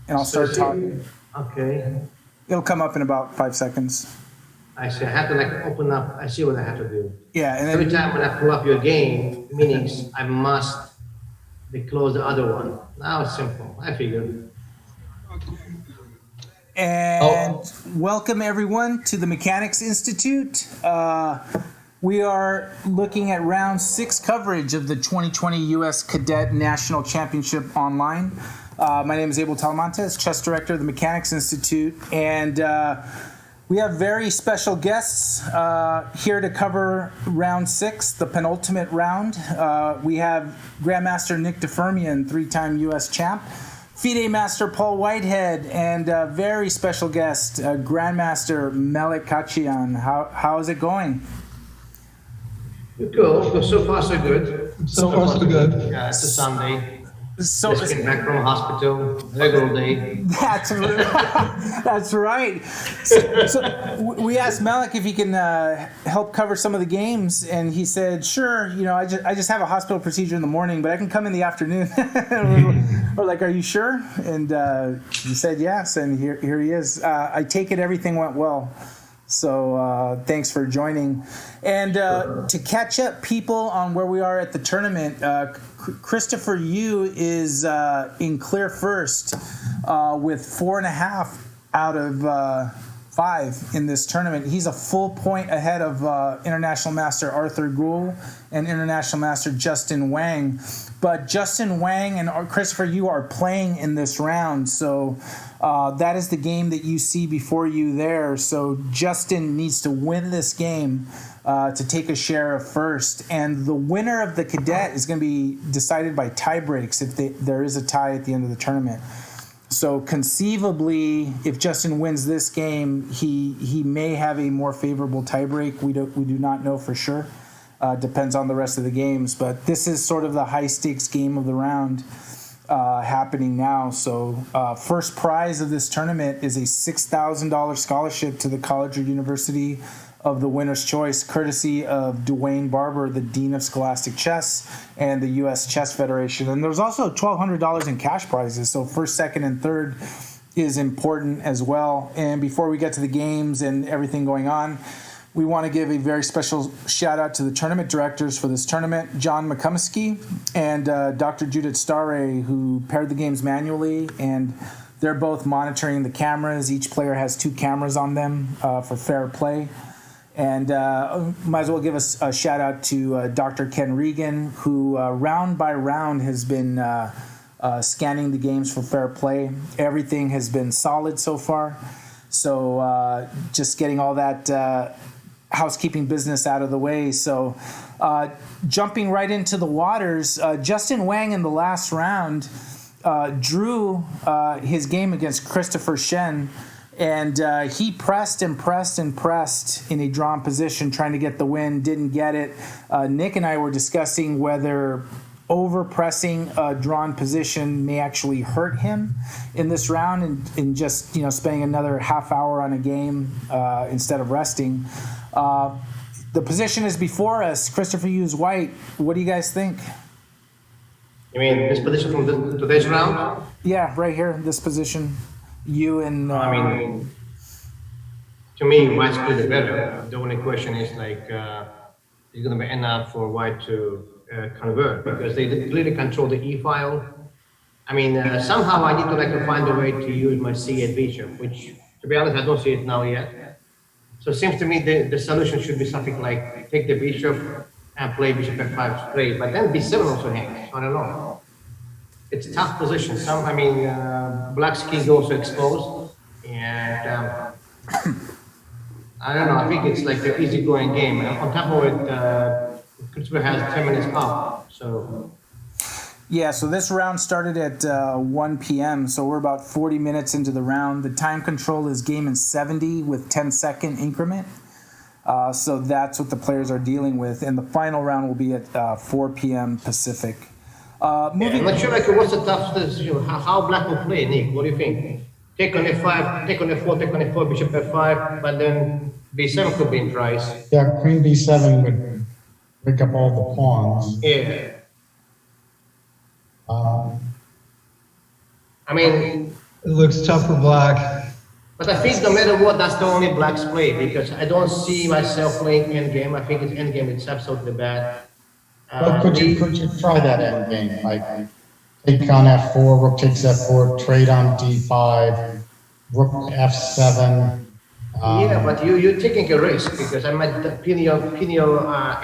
and I'll start talking. Okay. It'll come up in about 5 seconds. I see. I have to like open up. I see what I have to do. Yeah, and Every then time when I pull up your game, meanings I must close the other one. Now it's simple. I figured. and welcome everyone to the Mechanics Institute. We are looking at round 6 coverage of the 2020 U.S. Cadet National Championship online. My name is Abel Talamantez, chess director of the Mechanics Institute, and we have very special guests here to cover round 6, the penultimate round. We have Grandmaster Nick Firmian, 3-time U.S. champ, FIDE Master Paul Whitehead, and a very special guest, Grandmaster Melik Khachiyan. How is it going? Cool. So far, so good. So far, so good. Yeah, it's a Sunday. So Just came back from hospital. Regular day. That's right. So we asked Melik if he can help cover some of the games, and he said, "Sure. You know, I just have a hospital procedure in the morning, but I can come in the afternoon." We're like, "Are you sure?" And he said yes, and here he is. I take it everything went well. So thanks for joining. And to catch up people on where we are at the tournament, Christopher Yu is in clear first with 4.5 out of 5 in this tournament. He's a full point ahead of International Master Arthur Gould and International Master Justin Wang. But Justin Wang and Christopher Yu are playing in this round, so that is the game that you see before you there. So Justin needs to win this game to take a share of first, and the winner of the Cadet is going to be decided by tie breaks if there is a tie at the end of the tournament. So conceivably, if Justin wins this game, he may have a more favorable tiebreak. We do not know for sure. Depends on the rest of the games, but this is sort of the high stakes game of the round happening now. So first prize of this tournament is a $6,000 scholarship to the college or university of the winner's choice, courtesy of Dwayne Barber, the Dean of Scholastic Chess and the U.S. Chess Federation. And there's also $1,200 in cash prizes, so first, second, and third is important as well. And before we get to the games and everything going on, we want to give a very special shout out to the tournament directors for this tournament, John McCumiskey and Dr. Judit Sztaray, who paired the games manually, and they're both monitoring the cameras. Each player has 2 cameras on them for fair play. And might as well give us a shout out to Dr. Ken Regan, who round by round has been scanning the games for fair play. Everything has been solid so far. So just getting all that housekeeping business out of the way. So jumping right into the waters, Justin Wang in the last round drew his game against Christopher Shen. And he pressed and pressed and pressed in a drawn position, trying to get the win, didn't get it. Nick and I were discussing whether over-pressing a drawn position may actually hurt him in this round and just, spending another half hour on a game instead of resting. The position is before us. Christopher Hughes White, what do you guys think? You mean this position from today's round? Yeah, right here, this position. You and I mean, to me, White's clearly better. The only question is is going to be enough for White to convert, because they clearly control the E file. I mean, somehow I need to find a way to use my C8 bishop, which, to be honest, I don't see it now yet. So it seems to me the solution should be something like take the bishop and play bishop f5 straight, but then b7 also hangs. I don't know. It's a tough position. Black's king is also exposed, and I don't know. I think it's like an easygoing game. And on top of it, Christopher has 10 minutes up. So yeah. So this round started at 1 p.m. So we're about 40 minutes into the round. The time control is game in 70 with 10-second increment. So that's what the players are dealing with, and the final round will be at 4 p.m. Pacific. I'm not sure what's the tough decision. How Black will play, Nick? What do you think? Take on f5, take on f4, take on f4, bishop f5, but then b7 could be in price. Yeah, queen b7 would pick up all the pawns. Yeah. It looks tough for black. But I think no matter what, that's the only black's play, because I don't see myself playing endgame. I think it's endgame, it's absolutely bad. Well, could you try that end game? Like, take on F4, rook takes F4, trade on D5, rook F7. Yeah, but you're taking a risk, because I might pin your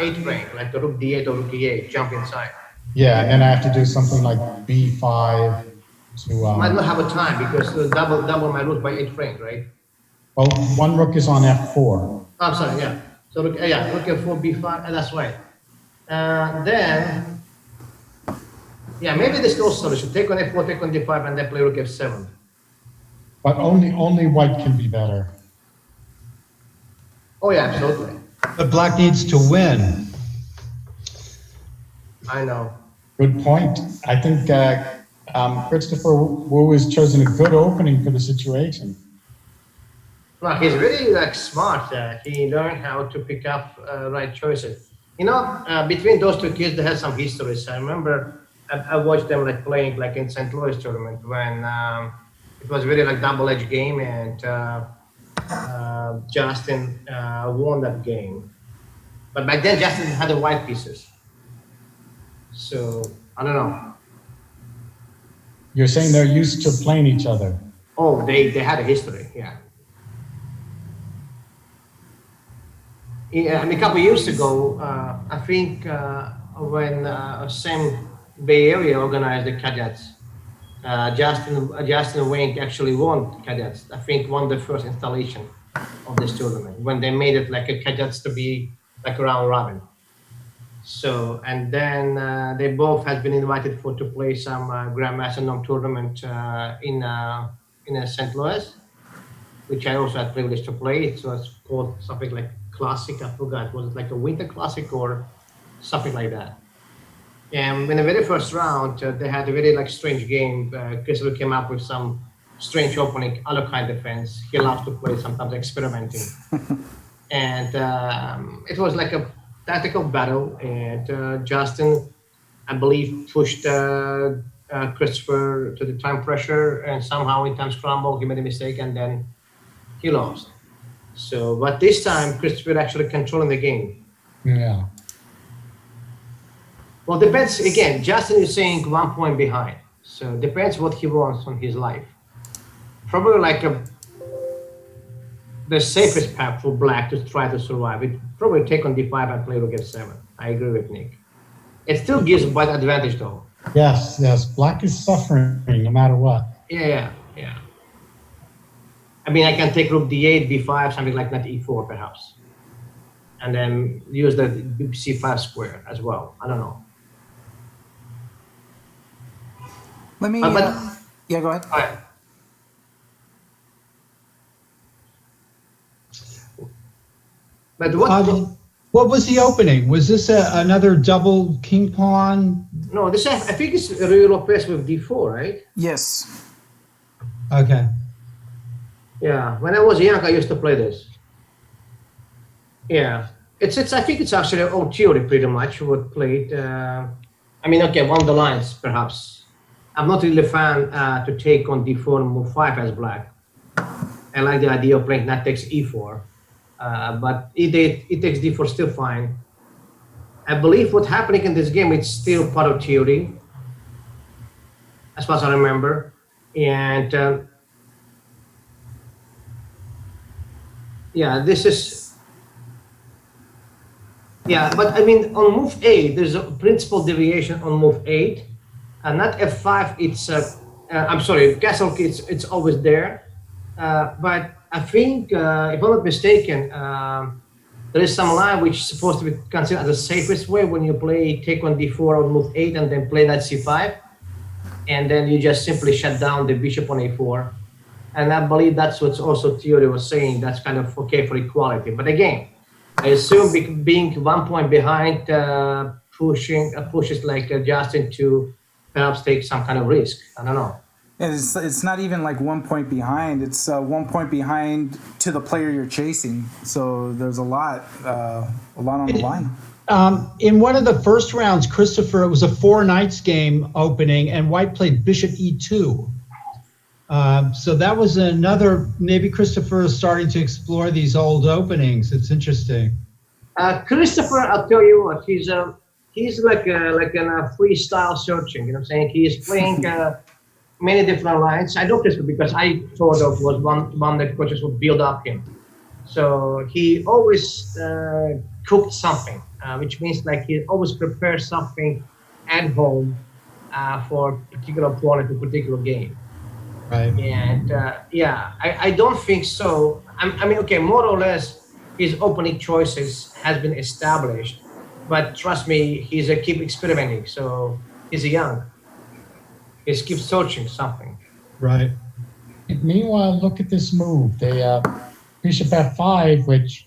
8 rank, like the rook D8 or rook E8, jump inside. Yeah, and then I have to do something like B5 to. I might not have a time, because double my rook by 8 rank, right? Well, one rook is on F4. Oh, I'm sorry, yeah. So rook F4, B5, that's right. Then, yeah, maybe there's no solution. Take on F4, take on D5, and then play rook F7. But only white can be better. Oh yeah, absolutely. But black needs to win. I know. Good point. I think Christopher Wu has chosen a good opening for the situation. No, he's really smart. He learned how to pick up right choices. You know, between those two kids, they had some histories. I remember I watched them playing in St. Louis tournament when it was really double-edged game, and Justin won that game. But back then, Justin had the white pieces. So, I don't know. You're saying they're used to playing each other. Oh, they had a history, yeah. Yeah, I mean, a couple of years ago, I think when Sam Bay Area organized the Cadets, Justin Wink actually won Cadets. I think won the first installation of this tournament when they made it a Cadets to be a round robin. So, and then they both had been invited to play some Grandmaster Nom tournament in St. Louis, which I also had privilege to play. It was called something like Classic, I forgot. Was it a Winter Classic or something like that? And in the very first round, they had a very strange game. Christopher came up with some strange opening, other kind of defense. He loves to play, sometimes experimenting. And it was a tactical battle. And Justin, I believe, pushed Christopher to the time pressure, and somehow in time scramble, he made a mistake, and then he lost. So, but this time, Christopher actually controlling the game. Yeah. Well, depends. Again, Justin is saying 1 point behind. So, depends what he wants on his life. Probably the safest path for black to try to survive. It probably take on D5 and play rook F7. I agree with Nick. It still gives white advantage though. Yes. Black is suffering no matter what. Yeah. I mean, I can take rook D8, B5, something like that, E4 perhaps. And then use the C5 square as well. I don't know. Let me. Yeah, go ahead. All right. But What was the opening? Was this another double king pawn? No, this I think it's Ruy Lopez with D4, right? Yes. Okay. Yeah, when I was young, I used to play this. Yeah, it's. I think it's actually old theory pretty much what played. I mean, okay, one of the lines perhaps. I'm not really a fan to take on D4 and move 5 as black. I like the idea of playing knight takes E4, but it takes D4 still fine. I believe what's happening in this game it's still part of theory, as far as I remember, and. Yeah, this is. Yeah, but I mean, on move 8, there's a principal deviation on move 8, and not F5. It's I'm sorry, castle. It's always there, but I think if I'm not mistaken, there is some line which is supposed to be considered as the safest way when you play take on D4 on move 8 and then play knight C5, and then you just simply shut down the bishop on A4. And I believe that's what also theory was saying. That's kind of okay for equality. But again, I assume being 1 point behind pushes Justin to perhaps take some kind of risk. I don't know. It's not even 1 point behind. It's 1 point behind to the player you're chasing. So there's a lot on the line. In one of the first rounds, Christopher, it was a 4 knights game opening, and white played bishop E2. So that was another, maybe Christopher is starting to explore these old openings. It's interesting. Christopher, I'll tell you what, he's like in a freestyle searching, you know what I'm saying? He is playing many different lines. I know Christopher because I sort of was one that coaches would build up him. So he always cooked something, which means like he always prepares something at home for a particular opponent, a particular game. Right. And yeah, I don't think so. I mean, okay, more or less, his opening choices has been established, but trust me, he's a keep experimenting. So he's young. He keeps searching something. Right. Meanwhile, look at this move. They bishop f5, which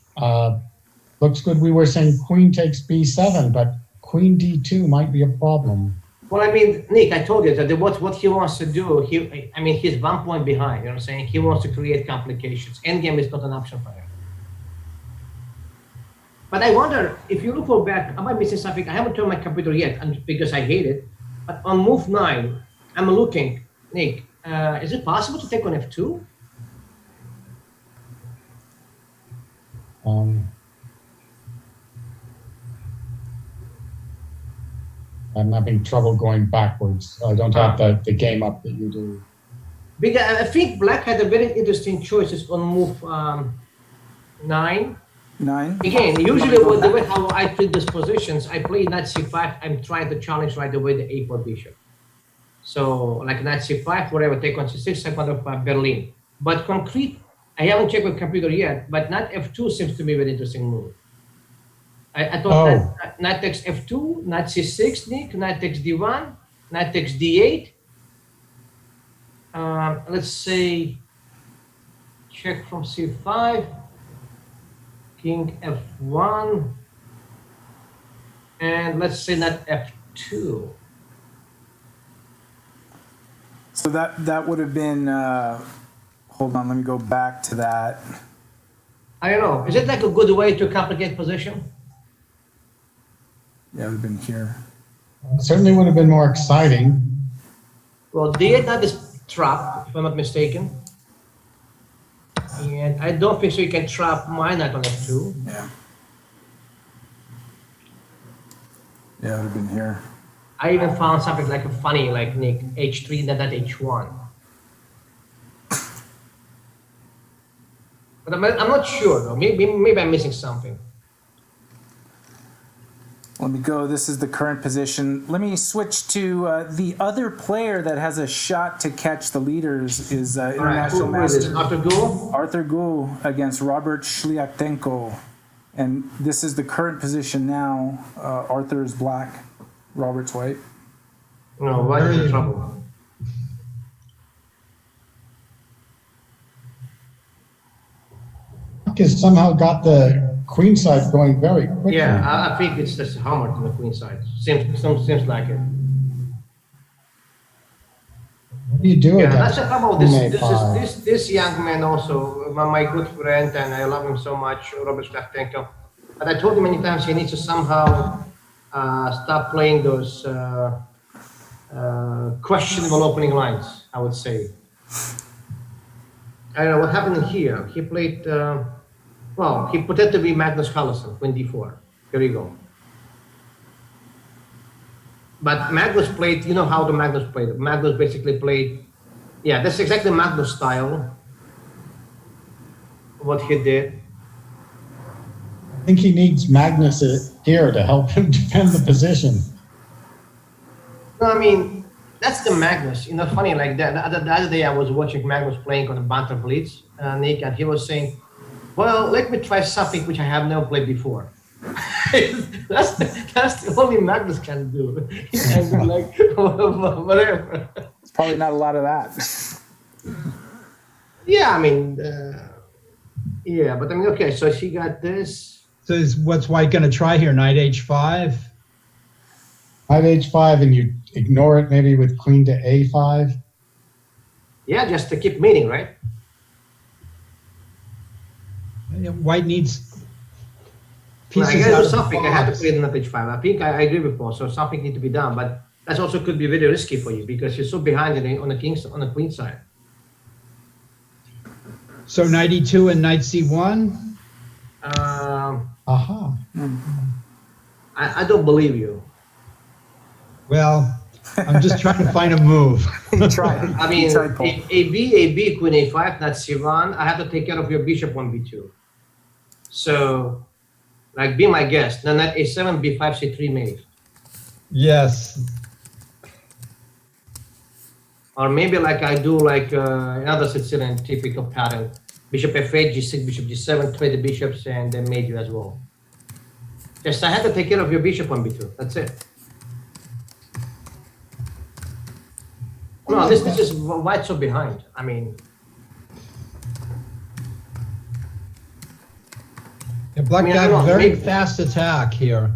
looks good. We were saying queen takes b7, but queen d2 might be a problem. Well, I mean, Nick, I told you that what he wants to do, he's 1 point behind, you know what I'm saying? He wants to create complications. Endgame is not an option for him. But I wonder, if you look back, am I missing something? I haven't turned my computer yet because I hate it. But on move 9, I'm looking, Nick, is it possible to take on f2? I'm having trouble going backwards. I don't have the game up that you do. Because I think Black had a very interesting choices on move 9. 9. Again, usually with the way how I treat these positions, I play knight c5. I'm trying to challenge right away the a4 bishop. So like knight c5, whatever, take on c6, I'm out of Berlin. But concrete, I haven't checked with computer yet, but knight f2 seems to be a very interesting move. I thought knight takes f2, knight c6, Nick, knight takes d1, knight takes d8. Let's say, check from c5, king f1, and let's say knight f2. So that would have been, hold on, let me go back to that. I don't know, is it like a good way to complicate position? Yeah, it would have been here. Certainly would have been more exciting. Well, d8 knight is trapped, if I'm not mistaken. And I don't think so you can trap my knight on f2. Yeah. Yeah, it would have been here. I even found something like a funny, like Nick, h3, then that h1. But I'm not sure though. Maybe I'm missing something. Let me go. This is the current position. Let me switch to the other player that has a shot to catch the leaders is international master Arthur Gould? Arthur Gould against Robert Shliatenko. And this is the current position now. Arthur is black, Robert's white. No, White is in trouble. Has somehow got the queen side going very quickly. Yeah, I think it's just hammered on the queen side. Seems like it. What do you do Yeah, against that's the trouble. This young man also, my good friend, and I love him so much, Robert Shliatenko. But I told him many times he needs to somehow stop playing those questionable opening lines, I would say. I don't know what happened here. He played, well, he pretended to be Magnus Carlsen, queen d4. Here you go. But Magnus played, you know how the Magnus played. Magnus basically played, yeah, that's exactly Magnus style, what he did. I think he needs Magnus here to help him defend the position. No, I mean, that's the Magnus. You know, funny like that. The other day I was watching Magnus playing on the Bantam Blitz, Nick, and he was saying, well, let me try something which I have never played before. that's the only Magnus can do. He can do like whatever. It's probably not a lot of that. Yeah, I mean, yeah, but I mean, okay, so she got this. So what's White going to try here? Knight h5? Knight h5, and you ignore it maybe with queen to a5. Yeah, just to keep meeting, right? White needs Well, pieces I gotta out do of the something. I have to box. play the knight h5. I think I agree with Paul. So something needs to be done, but that also could be very risky for you because you're so behind on the queen side. So knight e2 and knight c1? Aha. I don't believe you. Well, I'm just trying to find a move. He tried. I mean, He tried, Paul. AB, queen a5, knight c1. I have to take care of your bishop on b2. So, like, be my guest. Then knight a7, b5, c3 mate. Yes. Or maybe like I do like another Sicilian typical pattern. Bishop f8, g6, bishop g7, trade the bishops, and then mate you as well. Just I have to take care of your bishop on b2. That's it. No, this is white so behind. I mean, Yeah, Black I mean, I got don't know, very maybe- fast attack here.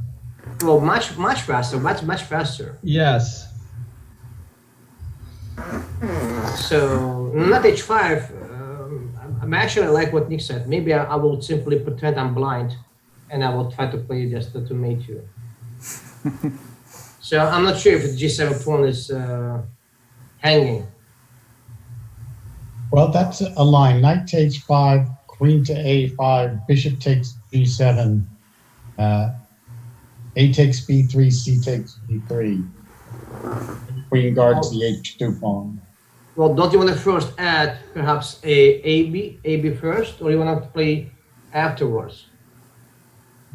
well, much faster, much faster. Yes. So not h5. I'm actually like what Nick said. Maybe I will simply pretend I'm blind, and I will try to play just to mate you. So I'm not sure if the g7 pawn is hanging. Well, that's a line. Knight to h5, queen to a5, bishop takes g7, a takes b3, c takes b3. Queen guards the h2 pawn. Well, don't you want to first add perhaps AB first, or you want to play afterwards?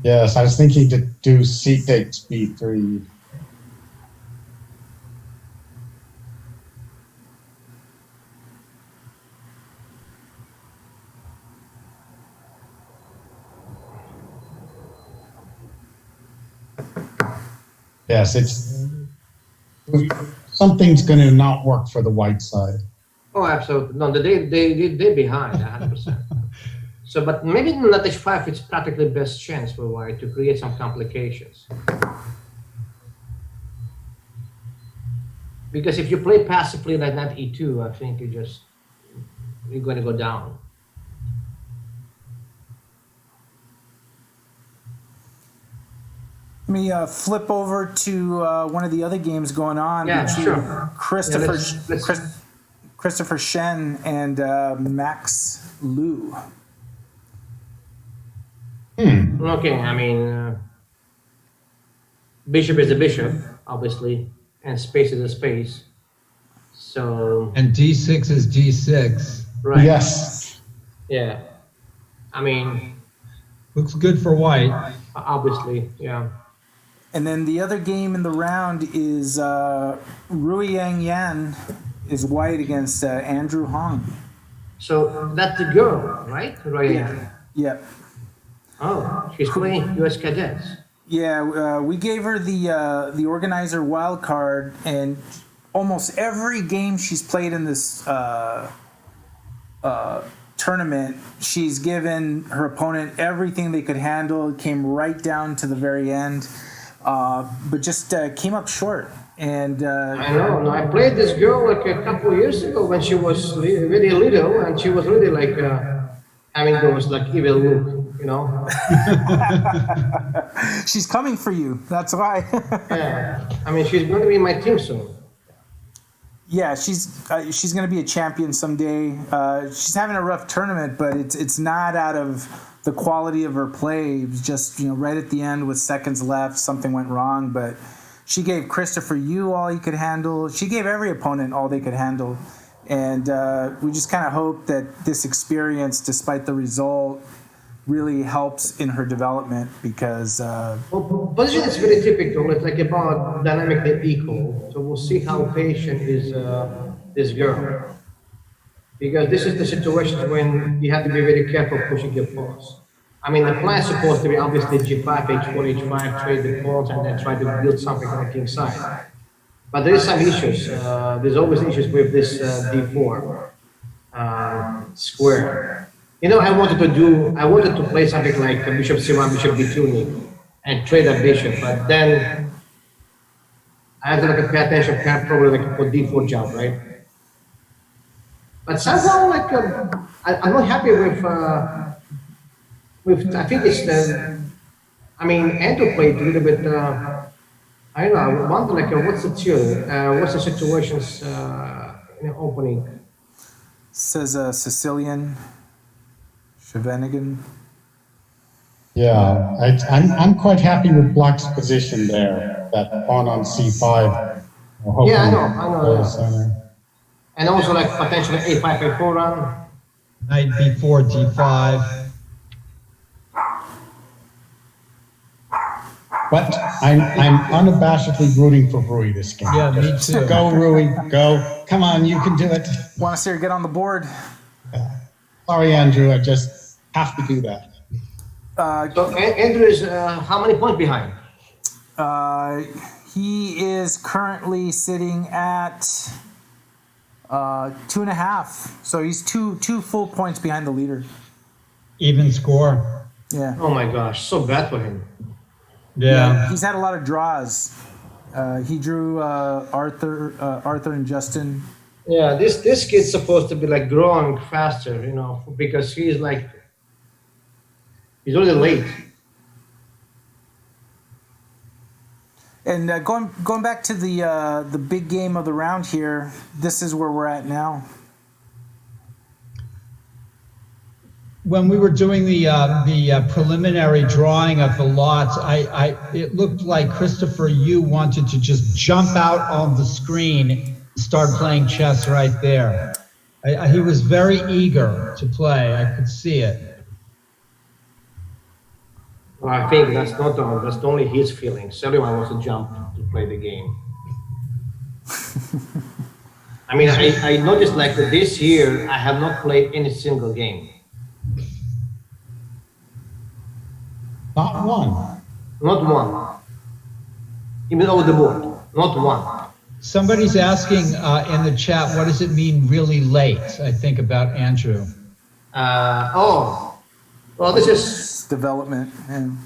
Yes, I was thinking to do c takes b3. Yes, it's something's going to not work for the white side. Oh, absolutely. No, they're behind 100%. So, but maybe not h5, it's practically best chance for white to create some complications. Because if you play passively like knight e2, I think you're going to go down. Let me flip over to one of the other games going on. Yeah, between sure. Christopher, Yeah, let's- Christopher Shen and Max Liu. Okay, I mean, bishop is a bishop, obviously, and space is a space. So, And d6 is d6. right. Yes. Yeah. I mean, Looks good for white. obviously, yeah. And then the other game in the round is Rui Yang Yan is white against Andrew Hong. So that's the girl, right? Ryan. Yeah. Oh, she's playing U.S. Cadets. Yeah, we gave her the organizer wild card, and almost every game she's played in this tournament, she's given her opponent everything they could handle. It came right down to the very end, but just came up short. And I know. No, I played this girl like a couple of years ago when she was really little, and she was really like having those like evil look, you know. she's coming for you. That's why. Yeah. I mean, she's going to be in my team soon. Yeah, she's going to be a champion someday. She's having a rough tournament, but it's not out of the quality of her play. It was just, right at the end with seconds left, something went wrong. But she gave Christopher Yu all he could handle. She gave every opponent all they could handle. And we just kind of hope that this experience, despite the result, really helps in her development because... Well, position is very typical. It's like about dynamically equal. So we'll see how patient is this girl. Because this is the situation when you have to be very careful pushing your pawns. I mean, the plan is supposed to be obviously g5, h4, h5, trade the pawns, and then try to build something on the king side. But there is some issues. There's always issues with this d4 square. I wanted to play something like bishop c1, bishop b2, and trade a bishop, but then I have to pay attention, probably like for d4 jump, right? But somehow, I'm not happy with I think it's Andrew played a little bit. I don't know. I wonder what's the tune? What's the situations in the opening? Says Sicilian. Schwenigan. Yeah, I'm quite happy with Black's position there. That pawn on c5. Yeah, I know. Goes center. And also like potentially a5, a4 run. Knight b4, d5. But I'm unabashedly rooting for Rui this game. Yeah, me too. Go, Rui, go. Come on, you can do it. Want to see her get on the board? Sorry, Andrew, I just have to do that. So Andrew is how many points behind? He is currently sitting at 2.5. So he's two full points behind the leader. Even score. Yeah. Oh my gosh, so bad for him. Yeah. He's had a lot of draws. He drew Arthur and Justin. Yeah, this kid's supposed to be like growing faster, because he's already late. And going back to the big game of the round here, this is where we're at now. When we were doing the preliminary drawing of the lots, it looked like Christopher, you wanted to just jump out on the screen and start playing chess right there. He was very eager to play. I could see it. Well, I think that's only his feelings. Everyone wants to jump to play the game. I mean, I noticed like that this year I have not played any single game. Not one. Not one. Even over the board. Not one. Somebody's asking in the chat, what does it mean really late? I think about Andrew. Well, this is Development. And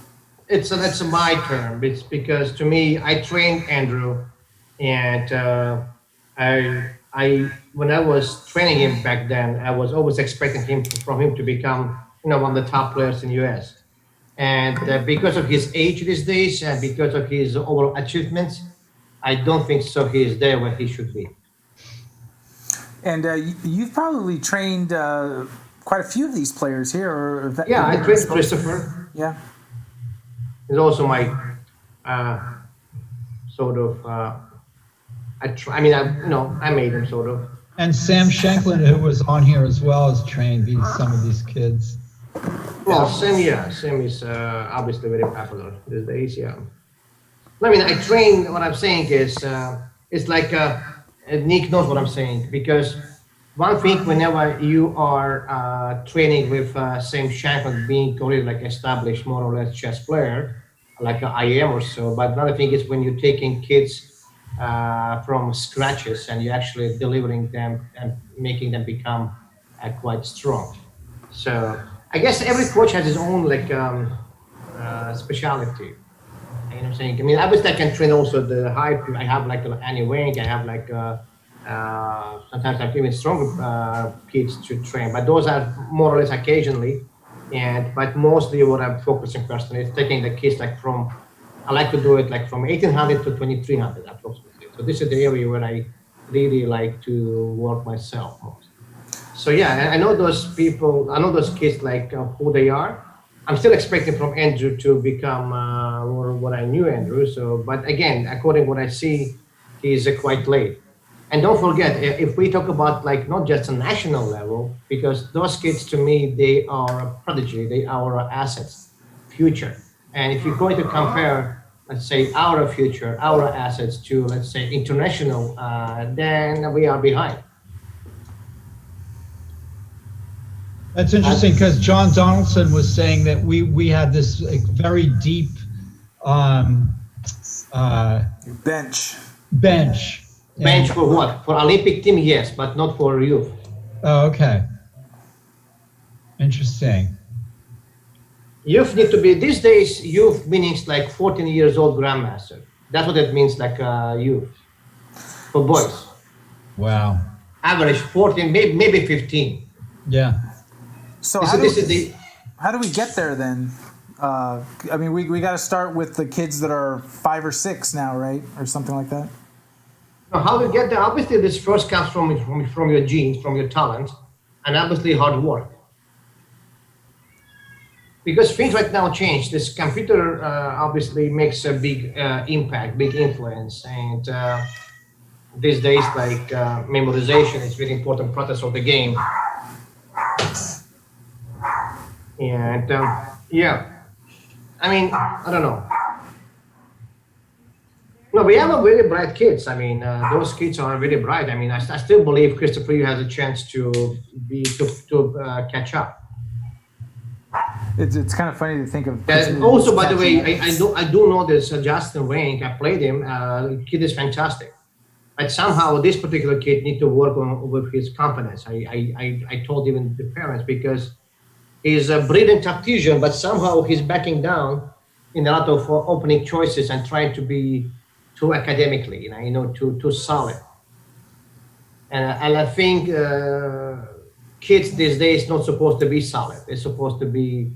it's my term. It's because to me, I trained Andrew, and I when I was training him back then, I was always expecting him to become one of the top players in the US. And because of his age these days and because of his overall achievements, I don't think so he is there where he should be. And you've probably trained quite a few of these players here. I trained Christopher. Yeah. He's also my I made him sort of. And Sam Shanklin, who was on here as well, has trained some of these kids. Well, Sam is obviously very popular these days, yeah. I mean, I train, what I'm saying is, it's like, Nick knows what I'm saying, because one thing whenever you are training with Sam Shanklin being already like established more or less chess player, like I am or so, but another thing is when you're taking kids from scratches and you're actually delivering them and making them become quite strong. So I guess every coach has his own specialty. You know what I'm saying? I mean, obviously I can train also the high. I have like Annie Wang. I have sometimes I've even stronger kids to train, but those are more or less occasionally. But mostly what I'm focusing personally is taking the kids I like to do it like from 1800 to 2300 approximately. So this is the area where I really like to work myself most. So yeah, I know those people, I know those kids who they are. I'm still expecting from Andrew to become more what I knew Andrew. So, but again, according to what I see, he's quite late. And don't forget, if we talk about not just a national level, because those kids to me, they are a prodigy, they are our assets, future. And if you're going to compare, let's say, our future, our assets to, let's say, international, then we are behind. That's interesting because John Donaldson was saying that we had this very deep bench. Bench for what? For Olympic team, yes, but not for youth. Oh, okay. Interesting. Youth need to be, these days, youth means like 14 years old grandmaster. That's what it means, youth. For boys. Wow. Average 14, maybe 15. Yeah. So how do we get there then? I mean, we got to start with the kids that are 5 or 6 now, right? Or something like that. Now, how do we get there? Obviously, this first comes from your genes, from your talent, and obviously hard work. because things right now change. This computer obviously makes a big impact, big influence, and these days, like memorization is very important process of the game. And yeah, I mean, I don't know. No, we have a very bright kids. I mean, those kids are very bright. I mean, I still believe Christopher Yu has a chance to catch up. It's kind of funny to think of. And also, by the way, I do know this Justin Wayne. I played him. Kid is fantastic, but somehow this particular kid need to work on with his confidence. I told even the parents because he's a brilliant tactician, but somehow he's backing down in a lot of opening choices and trying to be too academically, too solid. And I think kids these days not supposed to be solid. They're supposed to be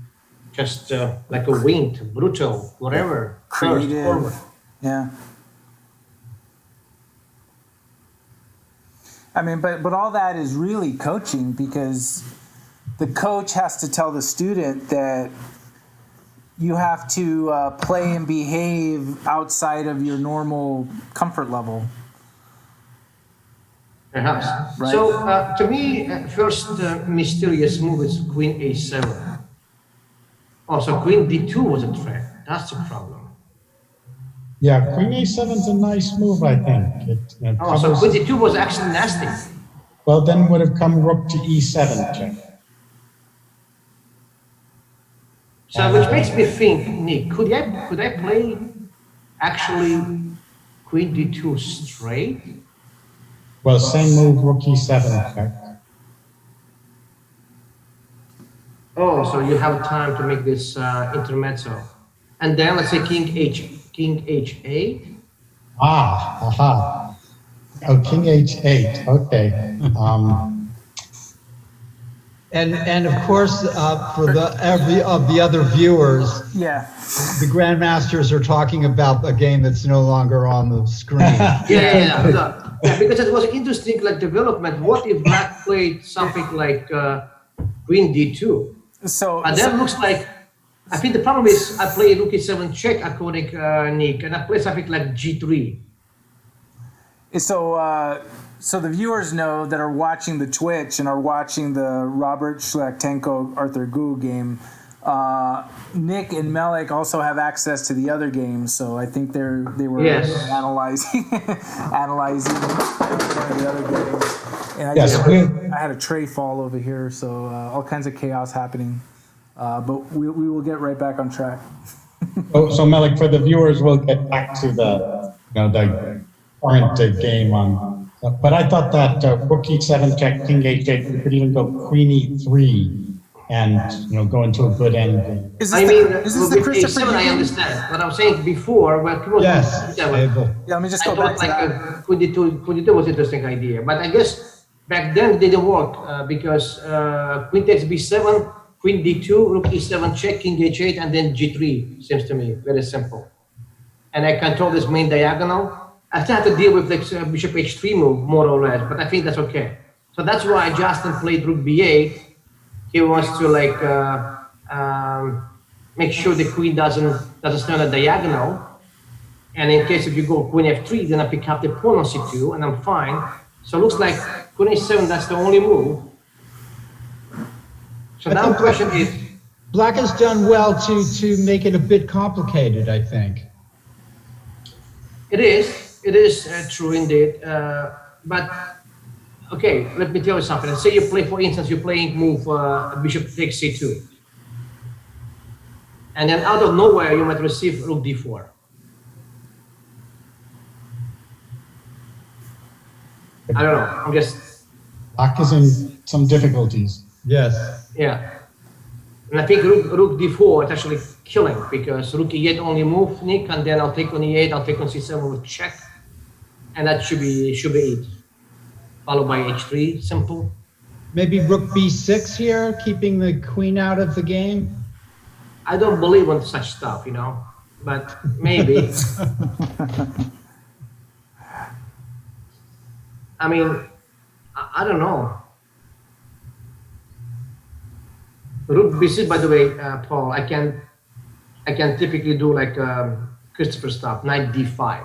just like a winged, brutal, whatever. Creative. Forward. Yeah. I mean, but all that is really coaching because the coach has to tell the student that you have to play and behave outside of your normal comfort level. Perhaps. Right. So to me, first mysterious move is Queen A7. Oh, so Queen D2 was a threat. That's the problem. Yeah, Queen A7 is a nice move, I think. It Oh, so covers- Queen D2 was actually nasty. Well, then would have come Rook to E7 check. So which makes me think, Nick, could I play actually Queen D2 straight? Well, same move, Rook E7 check. Oh, so you have time to make this intermezzo. And then let's say King H8. Aha. Oh, King H8. Okay. And of course, for every of the other viewers, Yeah. the grandmasters are talking about a game that's no longer on the screen. Yeah, because it was interesting, like development. What if Black played something like Queen D2? So And that looks like. I think the problem is I play Rook E7 check according Nick, and I play something like G3. So the viewers know that are watching the Twitch and are watching the Robert Shlaktenko Arthur Gu game. Nick and Melik also have access to the other games, so I think they were Yes. analyzing the other games. And I had a tray fall over here, so all kinds of chaos happening. But we will get right back on track. So Melik, for the viewers, we'll get back to the current game on. But I thought that Rook E7 check, King H8, we could even go Queen E3 and go into a good end. Is this I the, mean, is this the with Christopher A7 I Yu game? understand. What I'm saying before, well, people Yes, Abel. Yeah, let me just I go back thought to like that. Queen D2 was an interesting idea, but I guess back then it didn't work because Queen takes B7, Queen D2, Rook E7 check, King H8, and then G3 seems to me very simple. And I control this main diagonal. I still have to deal with the Bishop H3 move more or less, but I think that's okay. So that's why Justin played Rook B8. He wants to like make sure the queen doesn't stay on the diagonal. And in case if you go Queen F3, then I pick up the pawn on C2, and I'm fine. So it looks like Queen H7, that's the only move. So now the question is, Black has done well to make it a bit complicated, I think. it is true indeed. But okay, let me tell you something. Let's say you play, for instance, you're playing move Bishop takes C2. And then out of nowhere, you might receive Rook D4. I don't know. I'm just, Black is in some difficulties. Yes. yeah. And I think Rook D4 is actually killing because Rook E8 only move, Nick, and then I'll take on E8, I'll take on C7 with check. And that should be it. Followed by H3, simple. Maybe Rook B6 here, keeping the queen out of the game. I don't believe in such stuff, but maybe. I mean, I don't know. Rook b6, by the way, Paul, I can typically do like Christopher stuff, knight d5.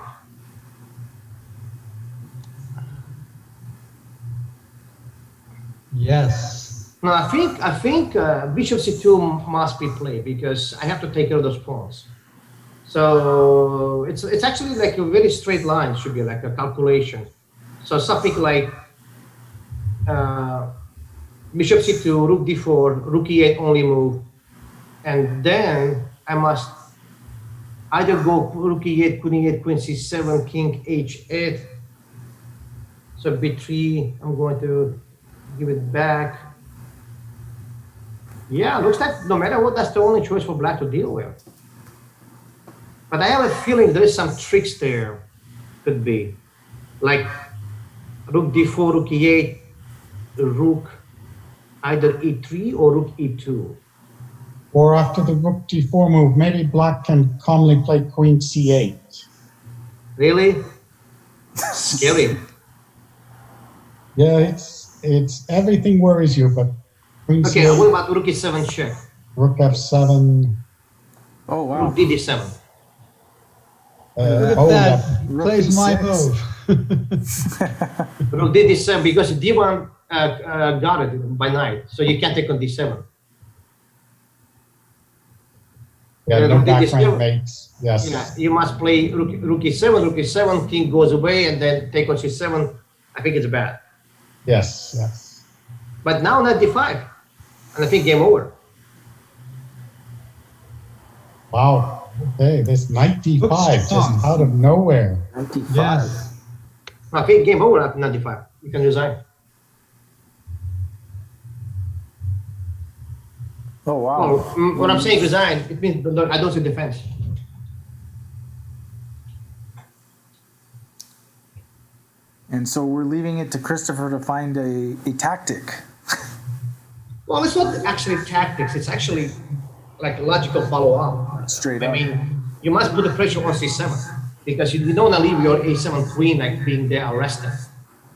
Yes. No, I think bishop c2 must be played because I have to take care of those pawns. So it's actually like a very straight line. Should be like a calculation. So something like bishop c2, rook d4, rook e8 only move, and then I must either go rook e8, queen c7, king h8. So b3, I'm going to give it back. Yeah, looks like no matter what, that's the only choice for black to deal with. But I have a feeling there is some tricks there, could be. Like rook d4, rook e8, rook either e3 or rook e2. Or after the rook d4 move, maybe black can calmly play queen c8. Really? Scary. Yeah, it's everything worries you, but queen Okay, c8, what about rook e7 check? rook f7. Oh wow. Rook d7. Look at that. He rook plays my e6. move. Rook d7 because d1 got it by knight, so you can't take on d7. Yeah, Yeah, no rook background d7. mates. Yes. Yeah, you must play rook e7, king goes away, and then take on c7. I think it's bad. Yes, yes. But now knight d5, and I think game over. Wow. Okay, this knight d5 Looks strong. just out of nowhere. 95. Yes. I think game over after knight d5. You can resign. Oh wow. Well, when I'm saying resign, it means I don't see defense. And so we're leaving it to Christopher to find a tactic. Well, it's not actually tactics. It's actually like a logical follow-up. Straight I up. mean, you must put the pressure on c7 because you don't want to leave your a7 queen like being there arrested.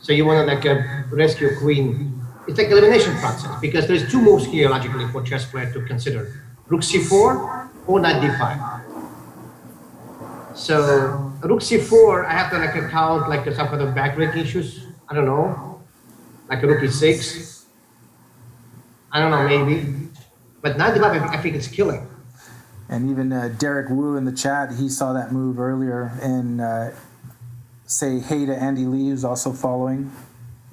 So you want to like rescue queen. It's like elimination process because there's two moves here logically for chess player to consider: rook c4 or knight d5. So rook c4, I have to like account like some kind of backbreak issues. I don't know, like a rook e6. I don't know, maybe. But knight d5, I think it's killing. And even Derek Wu in the chat, he saw that move earlier. And say hey to Andy Lee, who's also following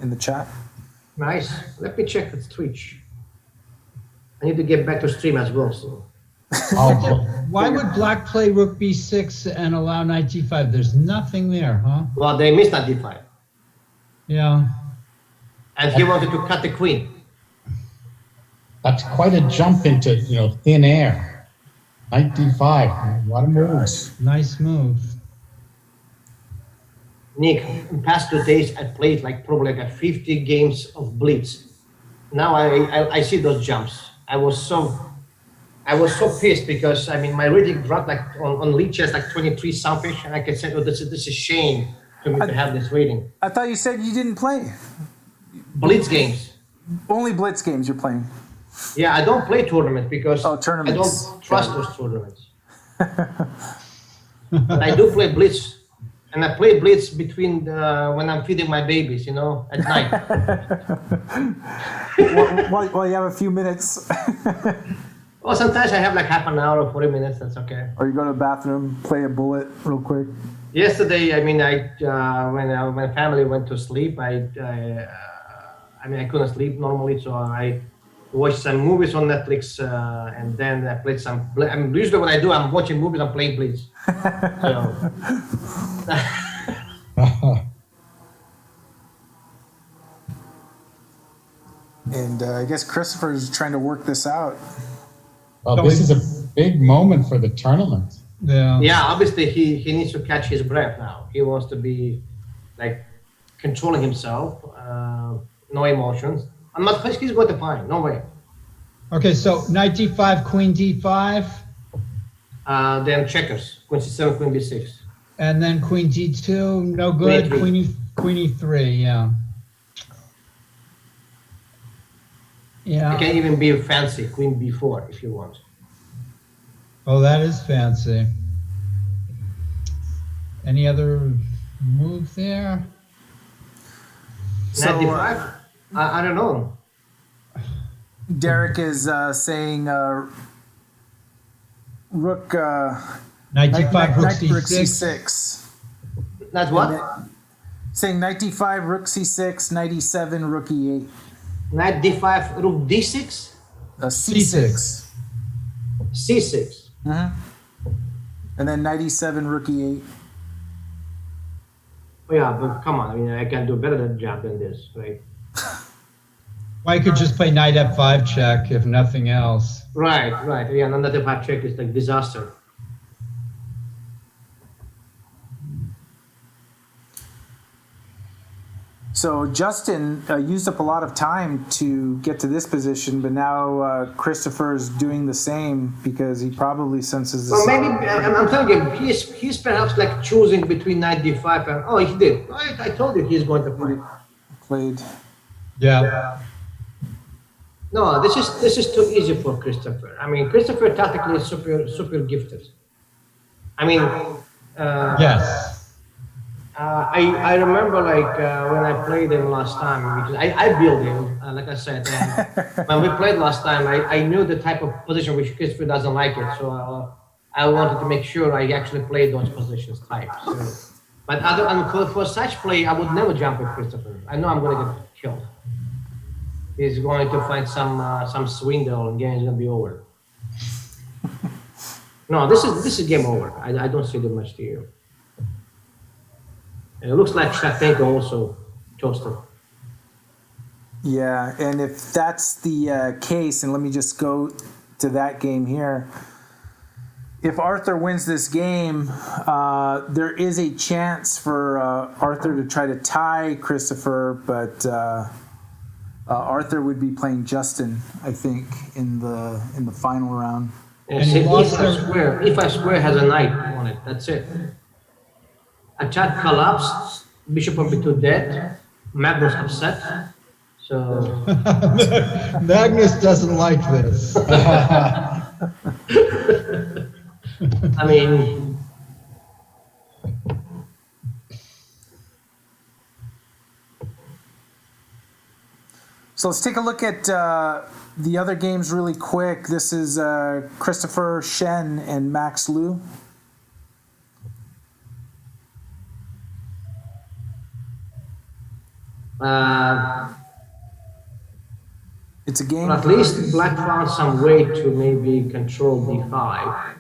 in the chat. Nice. Let me check the Twitch. I need to get back to stream as well. So. Why would black play rook b6 and allow knight d5? There's nothing there, huh? Well, they missed knight d5. Yeah. And he wanted to cut the queen. That's quite a jump into, thin air. Knight d5. What a move. Nice move. Nick, in past 2 days, I played like probably like 50 games of Blitz. Now I see those jumps. I was so pissed because I mean my rating dropped like on lead chess like 23 something, and I can say, oh, this is a shame to me to have this rating. I thought you said you didn't play. Blitz games. Only Blitz games you're playing. Yeah, I don't play tournaments because tournaments. I don't trust those tournaments. But I do play Blitz. And I play Blitz between when I'm feeding my babies, at night. Well, you have a few minutes. Well, sometimes I have like half an hour or 40 minutes. That's okay. Or you go to the bathroom, play a bullet real quick. Yesterday, I mean, when my family went to sleep, I couldn't sleep normally, so I watched some movies on Netflix, and then I played some. Usually, what I do, I'm watching movies, I'm playing Blitz. So. And I guess Christopher's trying to work this out. Well, this is a big moment for the tournament. Yeah. Yeah, obviously he needs to catch his breath now. He wants to be like controlling himself, no emotions. I'm not. He's going to find. No way. Okay, so knight d5, queen d5, Then checkers. Queen c7, queen b6. and then queen d2, no good. Queen Queen e3, yeah. Yeah. It can even be fancy, queen b4 if you want. Oh, that is fancy. Any other move there? So, 95? I don't know. Derek is saying rook. Knight d5, rook rook c6. c6. That's what? Saying knight d5, rook c6, knight e7, rook e8. Knight d5, rook d6, c6. c6. And then knight e7, rook e8. Oh yeah, but come on, I mean, I can do better than jump than this, right? Well, I could just play knight f5 check, if nothing else. Right. Yeah, and that f5 check is like disaster. So Justin used up a lot of time to get to this position, but now Christopher's doing the same because he probably senses this. Well, maybe, I'm telling you, he's perhaps like choosing between knight d5 and, oh, he did. I told you he's going to play. Played. Yeah. No, this is too easy for Christopher. I mean, Christopher tactically is super gifted. I mean, Yes. I remember like when I played him last time, because I built him, like I said, and when we played last time, I knew the type of position which Christopher doesn't like it, so I wanted to make sure I actually played those positions types. So. But for such play, I would never jump with Christopher. I know I'm going to get killed. He's going to find some swindle and game is going to be over. No, this is game over. I don't see that much to you. And it looks like Sztaray also toasted. Yeah, and if that's the case, and let me just go to that game here. If Arthur wins this game, there is a chance for Arthur to try to tie Christopher, but Arthur would be playing Justin, I think, in the final round. And e5 square has a knight on it. That's it. Attack collapsed. Bishop on b2 dead. Magnus upset. So Magnus doesn't like this. I mean, so let's take a look at the other games really quick. This is Christopher Shen and Max Liu. It's a game. well, at least Black found some way to maybe control d5.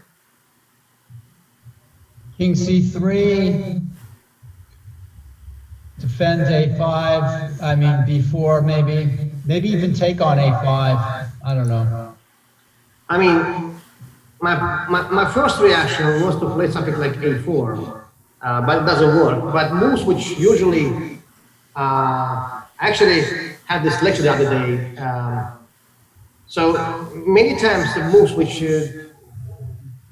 King c3. Defend a5. I mean b4 maybe. Maybe even take on a5. I don't know. I mean, my first reaction was to play something like a4, but it doesn't work. But moves which usually, I actually had this lecture the other day. So many times the moves which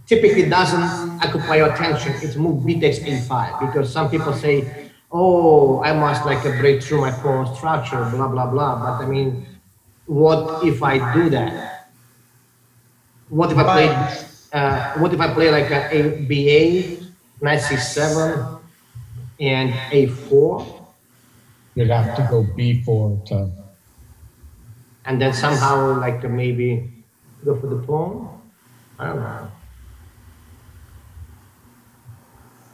typically doesn't occupy your attention, it's move b takes a5, because some people say, oh, I must like break through my pawn structure, blah, blah, blah. But I mean, what if I do that? What if I play like a b8, knight c7, and a4? You'd have to go b4 to. And then somehow like maybe go for the pawn? I don't know.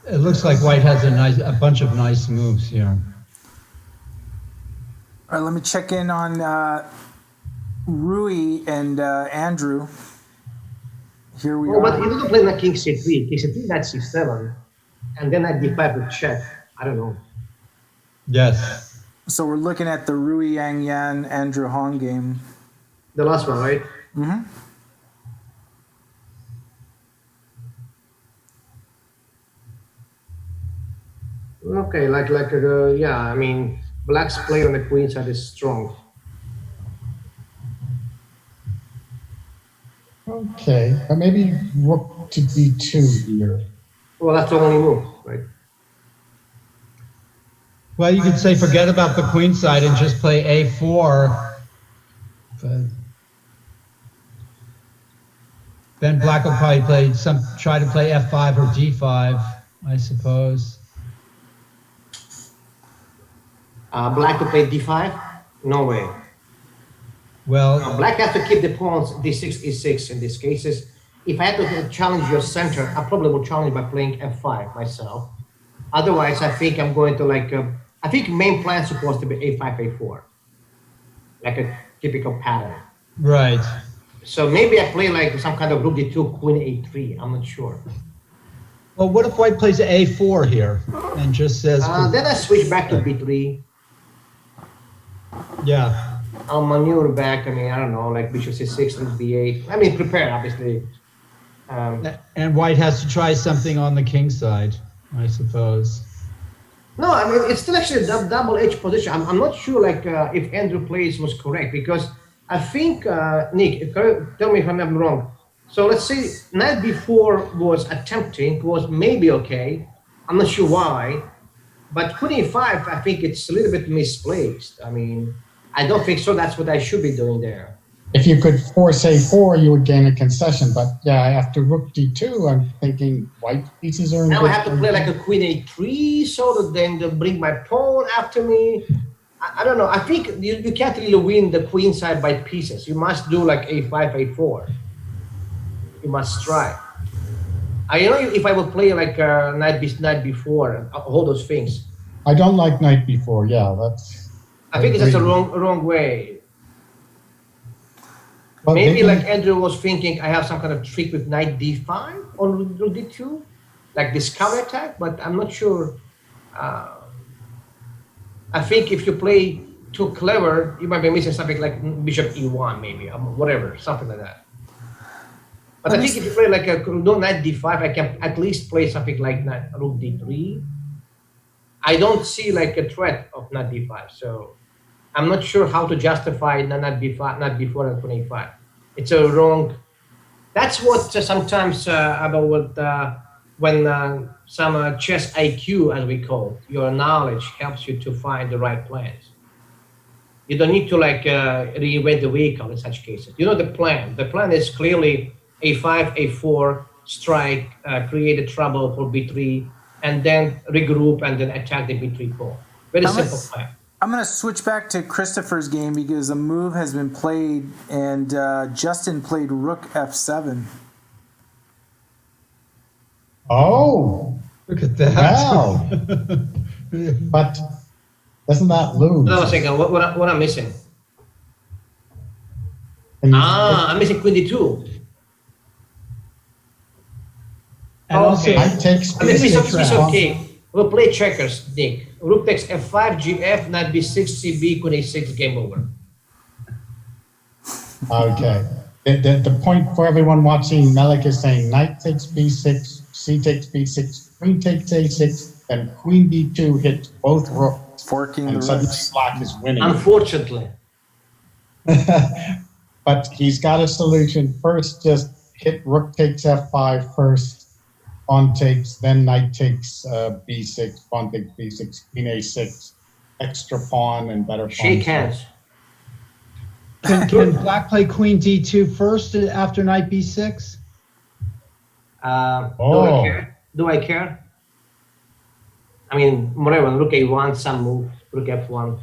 It looks like White has a bunch of nice moves here. All right, let me check in on Rui and Andrew. Here we are. But he doesn't play like king c3. King c3, knight c7, and then knight d5 with check. I don't know. Yes. So we're looking at the Rui Yang Yan Andrew Hong game. The last one, right? Mm-hmm. Okay, yeah, I mean, Black's play on the queen side is strong. Okay, but maybe rook to b2 here. Well, that's the only move, right? Well, you could say forget about the queen side and just play a4 Then black will probably try to play f5 or d5, I suppose. Black to play d5? No way. Well, Black has to keep the pawns d6, e6 in these cases. If I had to challenge your center, I probably will challenge by playing f5 myself. Otherwise, I think I'm going to I think main plan is supposed to be a5, a4. Like a typical pattern. right. So maybe I play like some kind of rook d2, queen a3. I'm not sure. Well, what if white plays a4 here and just says, Then I switch back to b3. yeah. I'll maneuver back. I mean, I don't know, like bishop c6, rook b8. I mean, prepare, obviously. And white has to try something on the king side, I suppose. No, I mean, it's still actually a double-edged position. I'm not sure, if Andrew plays was correct, because I think, Nick, tell me if I'm wrong. So let's say knight b4 was attempting, was maybe okay. I'm not sure why. But queen a5, I think it's a little bit misplaced. I mean, I don't think so. That's what I should be doing there. If you could force a4, you would gain a concession. But yeah, after rook d2, I'm thinking white pieces are in Now good I have to play like a queen a3, so that then they'll bring my pawn after me. I don't know. I think you can't really win the queen side by pieces. You must do like a5, a4. You must try. I don't know if I will play like knight b4, all those things. I don't like knight b4. Yeah, that's. I think it's just a wrong way. Well, Maybe like Andrew was thinking, I have some kind of trick with knight d5 or rook d2, like this counter attack, but I'm not sure. I think if you play too clever, you might be missing something like bishop e1, maybe, whatever, something like that. But I think if you play like no knight d5, I can at least play something like rook d3. I don't see like a threat of knight d5, so I'm not sure how to justify knight b5, knight b4, and queen a5. It's a wrong. That's what sometimes about what when some chess IQ, as we call it, your knowledge helps you to find the right plans. You don't need to reinvent the vehicle in such cases. You know the plan. The plan is clearly a5, a4, strike, create a trouble for b3, and then regroup and then attack the b3 pawn. Very simple plan. I'm going to switch back to Christopher's game because a move has been played, and Justin played rook f7. Oh, Look at that. wow. But doesn't that lose? No, a second. What I'm missing? And I'm missing queen d2. And also, Okay. knight takes I mean, b6 it's round. okay. We'll play checkers, Nick. Rook takes f5, gf, knight b6, cb, queen a6, game over. Okay. The point for everyone watching, Melik is saying knight takes b6, c takes b6, queen takes a6, and queen b2 hits both rooks. Forking And the suddenly rooks. black is winning. Unfortunately. But he's got a solution. First, just hit rook takes f5 first. Pawn takes, then knight takes b6, pawn takes b6, queen a6, extra pawn and better pawn. Shake hands. can black play queen d2 first after knight b6? Do I care? I mean, whatever, rook a1, some move, rook f1.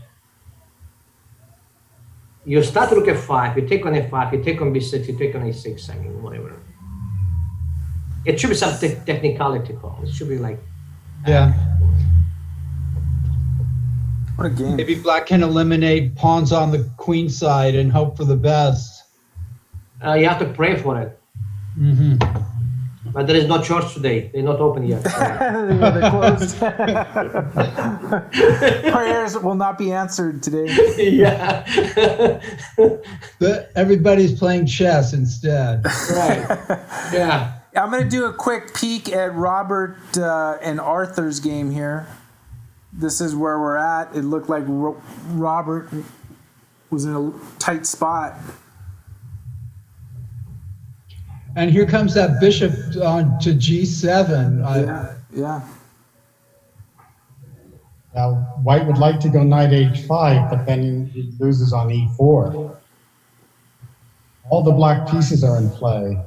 You start rook f5, you take on f5, you take on b6, you take on a6, I mean, whatever. It should be some technicality, Paul. It should be like... Yeah. What a game. Maybe black can eliminate pawns on the queen side and hope for the best. You have to pray for it. Mm-hmm. But there is no church today. They're not open yet. They're closed. Prayers will not be answered today. Yeah. Everybody's playing chess instead. Right. Yeah. I'm going to do a quick peek at Robert and Arthur's game here. This is where we're at. It looked like Robert was in a tight spot. And here comes that bishop on to g7. Yeah. Now, white would like to go knight h5, but then he loses on e4. All the black pieces are in play.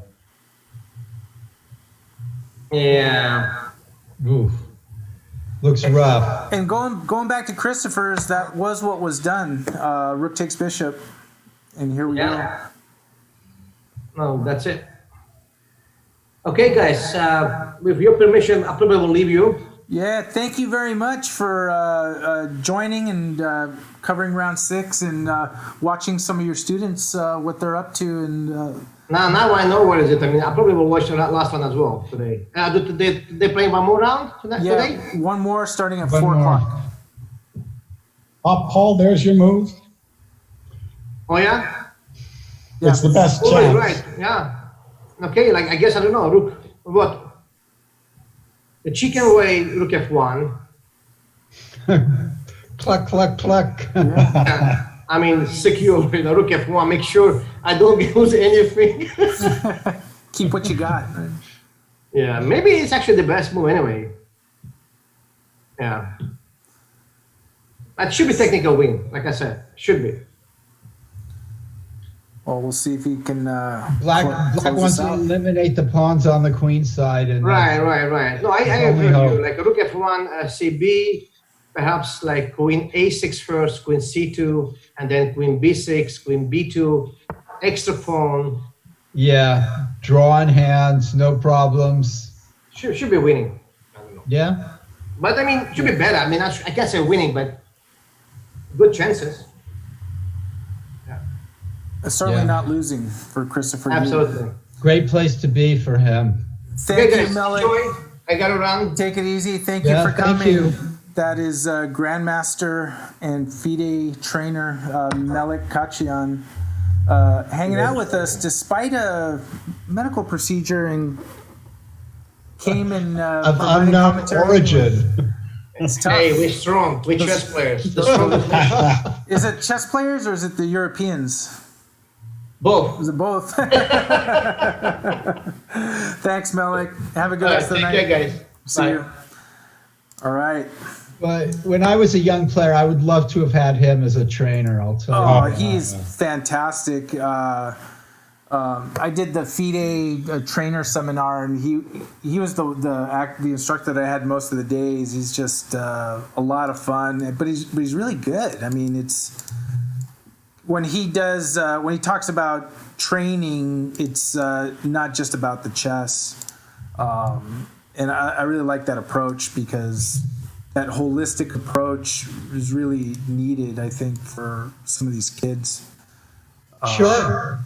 Yeah. Oof. Looks rough. And going back to Christopher's, that was what was done. Rook takes bishop, and here we go. No, that's it. Okay, guys. With your permission, I probably will leave you. Yeah, thank you very much for joining and covering round 6 and watching some of your students, what they're up to. And Now I know where is it. I mean, I probably will watch the last one as well today. Did they play one more round today? One more starting at One 4 more. o'clock. Paul, there's your move. Oh, yeah? It's the best Oh, chance. right. Yeah. Okay, like, I guess, I don't know. Rook, what? The chicken way, rook F1. Cluck, cluck, cluck. I mean, secure with the rook F1. Make sure I don't lose anything. Keep what you got. Yeah, maybe it's actually the best move anyway. Yeah. That should be technical win, like I said. Should be. Well, we'll see if he can Black close wants this to out. eliminate the pawns on the queen side. And Right. No, I agree with you. Like rook F1, CB, perhaps like queen A6 first, queen C2, and then queen B6, queen B2, extra pawn. Yeah, drawing hands, no problems. Should be winning. I don't know. Yeah. But I mean, should be better. I mean, I can't say winning, but good chances. Certainly Yeah. not losing for Christopher Yu. Absolutely. Great place to be for him. Thank Okay, you, guys. Melik. Enjoy. I gotta run. Take it easy. Thank Yeah, you for thank coming. you. That is Grandmaster and FIDE trainer Melik Khachiyan hanging out with us despite a medical procedure and came and Of provided unknown commentary. origin. It's tough. Hey, we're strong. We're chess players. The strongest. Is it chess players or is it the Europeans? Both. Is it both? Thanks, Melik. Have a good All right, rest of the take night. care, guys. See Bye. you. All right. But when I was a young player, I would love to have had him as a trainer. I'll tell Oh, you. he's fantastic. I did the FIDE trainer seminar, and he was the instructor that I had most of the days. He's just a lot of fun, but he's really good. I mean, it's when he talks about training, it's not just about the chess, and I really like that approach because that holistic approach is really needed, I think, for some of these kids. Sure.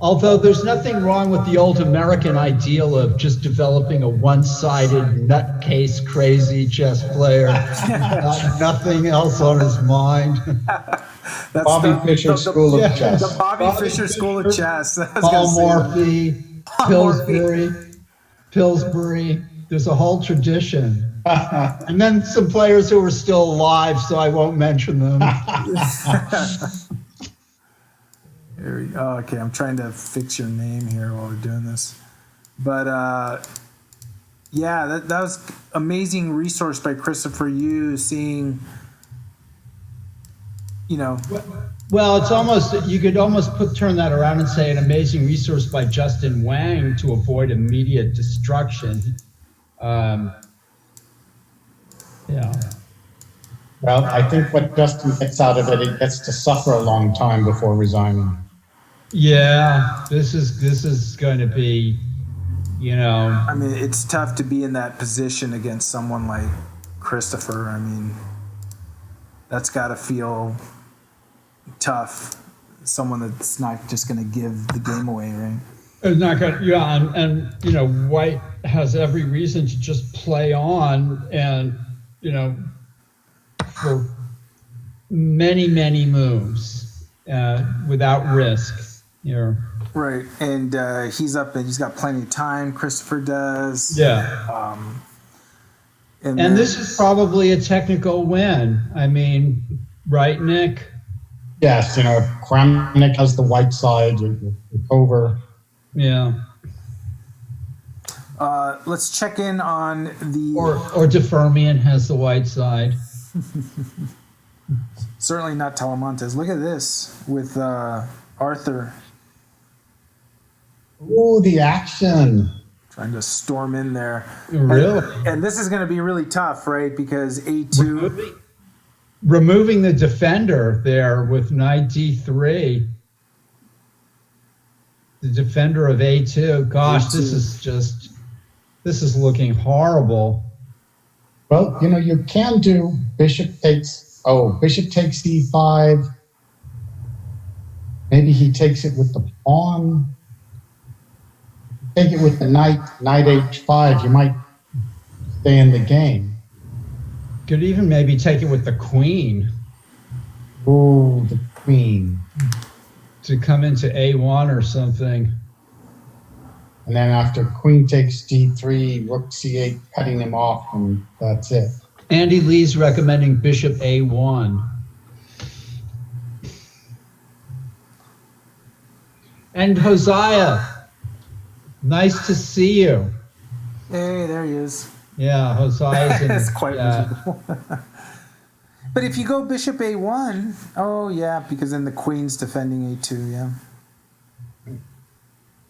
Although there's nothing wrong with the old American ideal of just developing a one-sided, nutcase, crazy chess player, nothing else on his mind. That's Bobby Fischer School of Chess. The Bobby Fischer School of Chess. I was Paul gonna say Morphy, Pillsbury. There's a whole tradition. And then some players who are still alive, so I won't mention them. Okay, I'm trying to fix your name here while we're doing this. But yeah, that was amazing resource by Christopher Yu, seeing, Well, it's almost, you could almost turn that around and say an amazing resource by Justin Wang to avoid immediate destruction. Yeah. Well, I think what Justin gets out of it, he gets to suffer a long time before resigning. Yeah, this is going to be, I mean, it's tough to be in that position against someone like Christopher. I mean, that's got to feel tough. Someone that's not just going to give the game away, right? it's not going to, yeah, and White has every reason to just play on and, for many, many moves without risk. Right, and he's up and he's got plenty of time. Christopher does. Yeah. And And this is probably a technical win. I mean, right, Nick? Yes, Kramnik has the white side, over. Yeah. Let's check in on the. Or De Firmian has the white side. Certainly not Talamantez. Look at this with Arthur Ooh, the action. trying to storm in there. Really? And this is going to be really tough, right? Because A2. Removing the defender there with knight D3. The defender of A2. Gosh, A2. this is looking horrible. Well, you can do bishop takes E5. Maybe he takes it with the pawn. Take it with the knight H5. You might stay in the game. Could even maybe take it with the queen Ooh, the queen. to come into A1 or something. And then after queen takes D3, rook C8, cutting him off, and that's it. Andy Lee's recommending bishop A1. And Hosea, nice to see you. Hey, there he is. Yeah, Hosea's in That's quite visible. But if you go bishop A1, oh yeah, because then the queen's defending A2, yeah.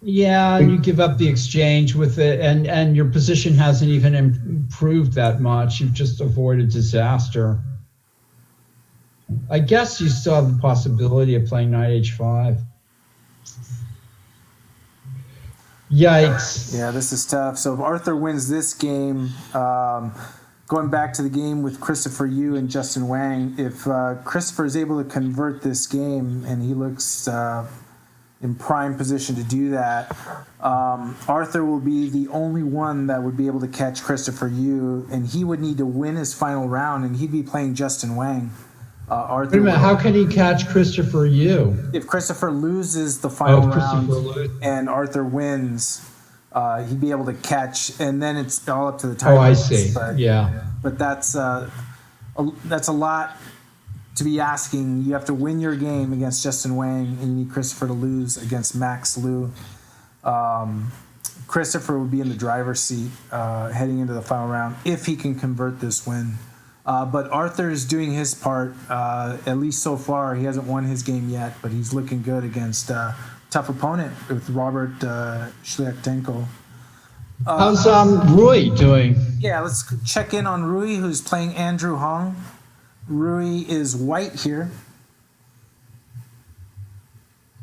Yeah, and you give up the exchange with it, and your position hasn't even improved that much. You've just avoided disaster. I guess you still have the possibility of playing knight H5. Yikes. Yeah, this is tough. So if Arthur wins this game, going back to the game with Christopher Yu and Justin Wang, if Christopher is able to convert this game, and he looks in prime position to do that, Arthur will be the only one that would be able to catch Christopher Yu, and he would need to win his final round, and he'd be playing Justin Wang. Arthur, Wait a minute, how can he catch Christopher Yu? if Christopher loses the final round Christopher and Arthur wins, he'd be able to catch, and then it's all up to the tiebreakers. Oh, I see. Yeah. But that's a lot to be asking. You have to win your game against Justin Wang, and you need Christopher to lose against Max Liu. Christopher would be in the driver's seat heading into the final round if he can convert this win. But Arthur's doing his part, at least so far. He hasn't won his game yet, but he's looking good against a tough opponent with Robert Shlyatenko. How's Rui doing? Yeah, let's check in on Rui, who's playing Andrew Hong. Rui is white here.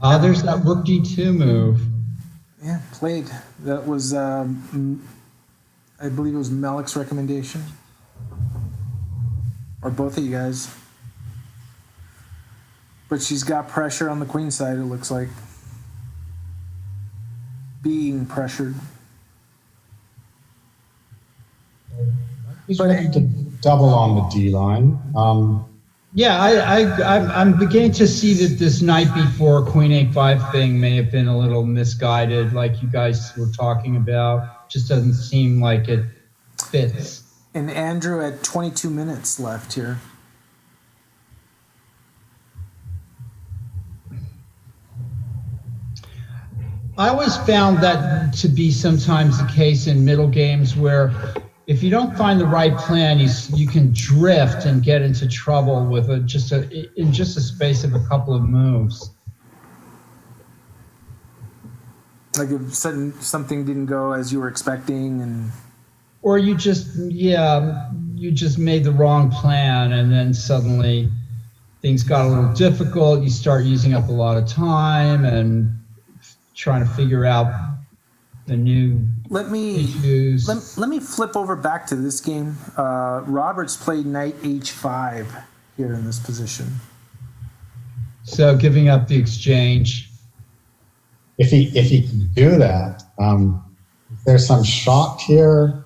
There's that rook D2 move. Yeah, played. That was, I believe it was Melik's recommendation. Or both of you guys. But she's got pressure on the queen side, it looks like. Being pressured. He's ready to double on the D line. Yeah, I'm beginning to see that this knight b4 queen a5 thing may have been a little misguided, like you guys were talking about. Just doesn't seem like it fits. And Andrew had 22 minutes left here. I always found that to be sometimes the case in middle games where if you don't find the right plan, you can drift and get into trouble with in just a space of a couple of moves. Like if something didn't go as you were expecting, and or you just made the wrong plan, and then suddenly things got a little difficult. You start using up a lot of time and trying to figure out the new issues. Let me flip over back to this game. Roberts played knight h5 here in this position. So giving up the exchange. If he can do that, there's some shot here.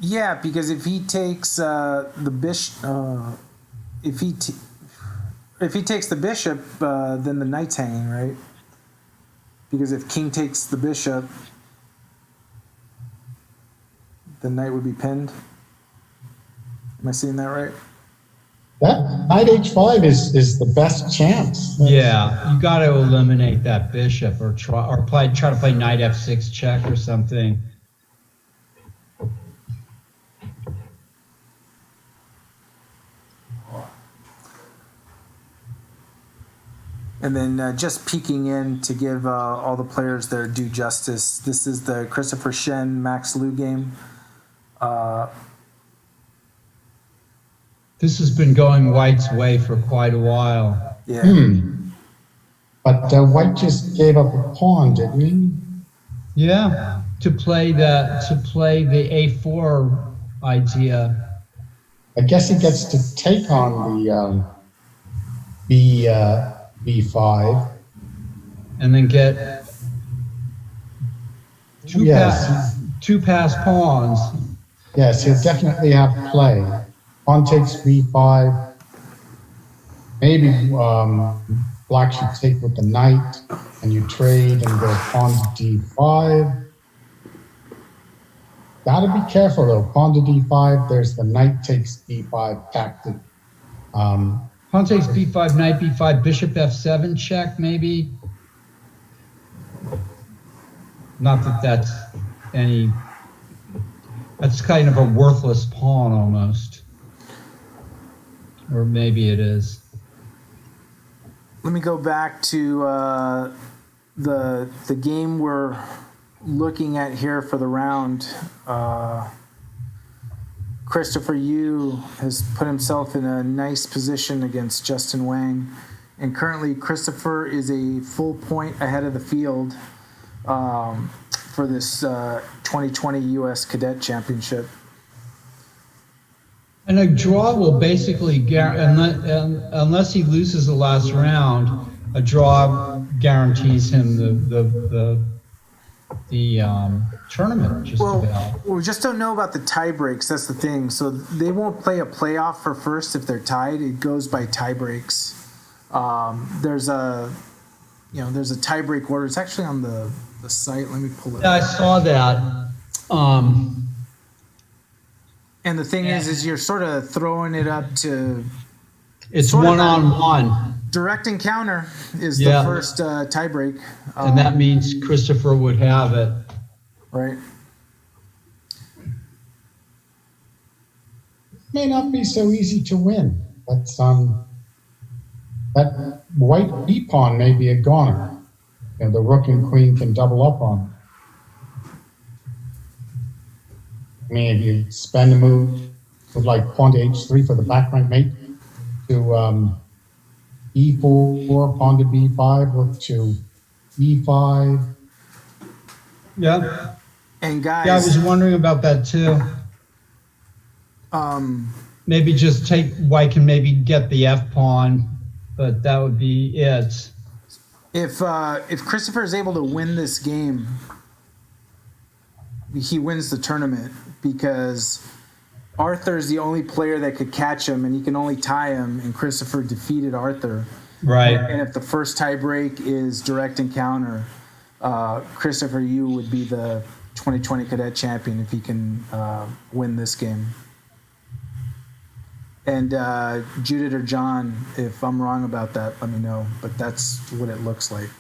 Yeah, because if he takes the bishop, if he takes the bishop, then the knight's hanging, right? Because if king takes the bishop, the knight would be pinned. Am I seeing that right? That knight h5 is the best chance. Yeah, you got to eliminate that bishop, or try to play knight f6 check or something. And then just peeking in to give all the players their due justice. This is the Christopher Shen Max Liu game. This has been going White's way for quite a while. Yeah. But White just gave up a pawn, didn't he? Yeah, to play the A4 idea. I guess he gets to take on the B5. And then get two pass pawns. Yes, he'll definitely have play. Pawn takes B5. Maybe Black should take with the knight, and you trade and go pawn to D5. Gotta be careful though. Pawn to D5. There's the knight takes D5 tactic. Pawn takes B5, knight B5, bishop F7 check maybe. Not that that's any. That's kind of a worthless pawn almost. Or maybe it is. Let me go back to the game we're looking at here for the round. Christopher Yu has put himself in a nice position against Justin Wang, and currently Christopher is a full point ahead of the field for this 2020 U.S. Cadet Championship. And a draw will basically unless he loses the last round, a draw guarantees him the tournament. Just about. We just don't know about the tie breaks. That's the thing. So they won't play a playoff for first if they're tied. It goes by tie breaks. There's a tie break order. It's actually on the site. Let me pull it up. Yeah, I saw that. And the thing is you're sort of throwing it up to. It's one-on-one. Direct encounter is the first tie break. And that means Christopher would have it. Right. May not be so easy to win. That's that white B pawn may be a goner. You know, the rook and queen can double up on it. I mean, if you spend a move like pawn to h3 for the back rank mate, to e4, pawn to b5, rook to e5. Yeah. And guys, Yeah, I was wondering about that too. Maybe just take White can maybe get the F pawn, but that would be it. If Christopher is able to win this game, he wins the tournament because Arthur is the only player that could catch him, and he can only tie him. And Christopher defeated Arthur. Right. And if the first tie break is direct encounter, Christopher Yu would be the 2020 Cadet champion if he can win this game. And Judit or John, if I'm wrong about that, let me know. But that's what it looks like.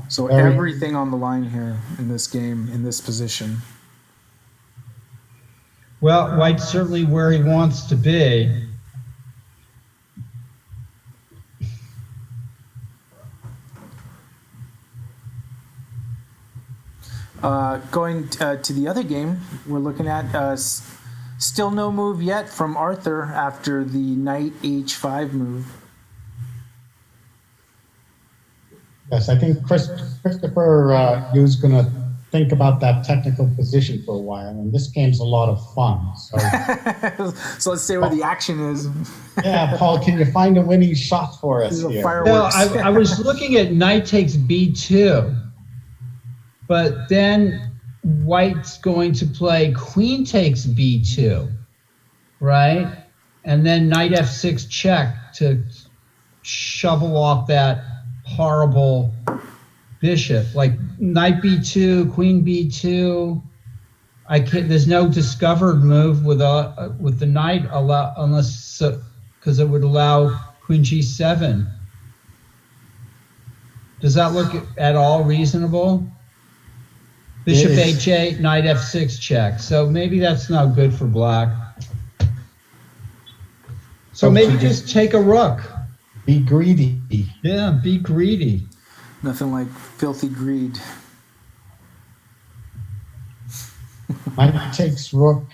So everything on the line here in this game, in this position. Well, White's certainly where he wants to be. Going to the other game, we're looking at still no move yet from Arthur after the knight h5 move. Yes, I think Christopher Yu's going to think about that technical position for a while, and this game's a lot of fun. So, so let's say where the action is. Yeah, Paul, can you find a winning shot for us here? Fireworks. No, I was looking at knight takes b2, but then White's going to play queen takes b2, right? And then knight f6 check to shovel off that horrible bishop, like knight b2, queen b2. There's no discovered move with the knight unless because it would allow queen g7. Does that look at all reasonable? Bishop h8, knight f6 check. So maybe that's not good for black. So maybe just take a rook. Be greedy. Yeah, be greedy. Nothing like filthy greed. Knight takes rook,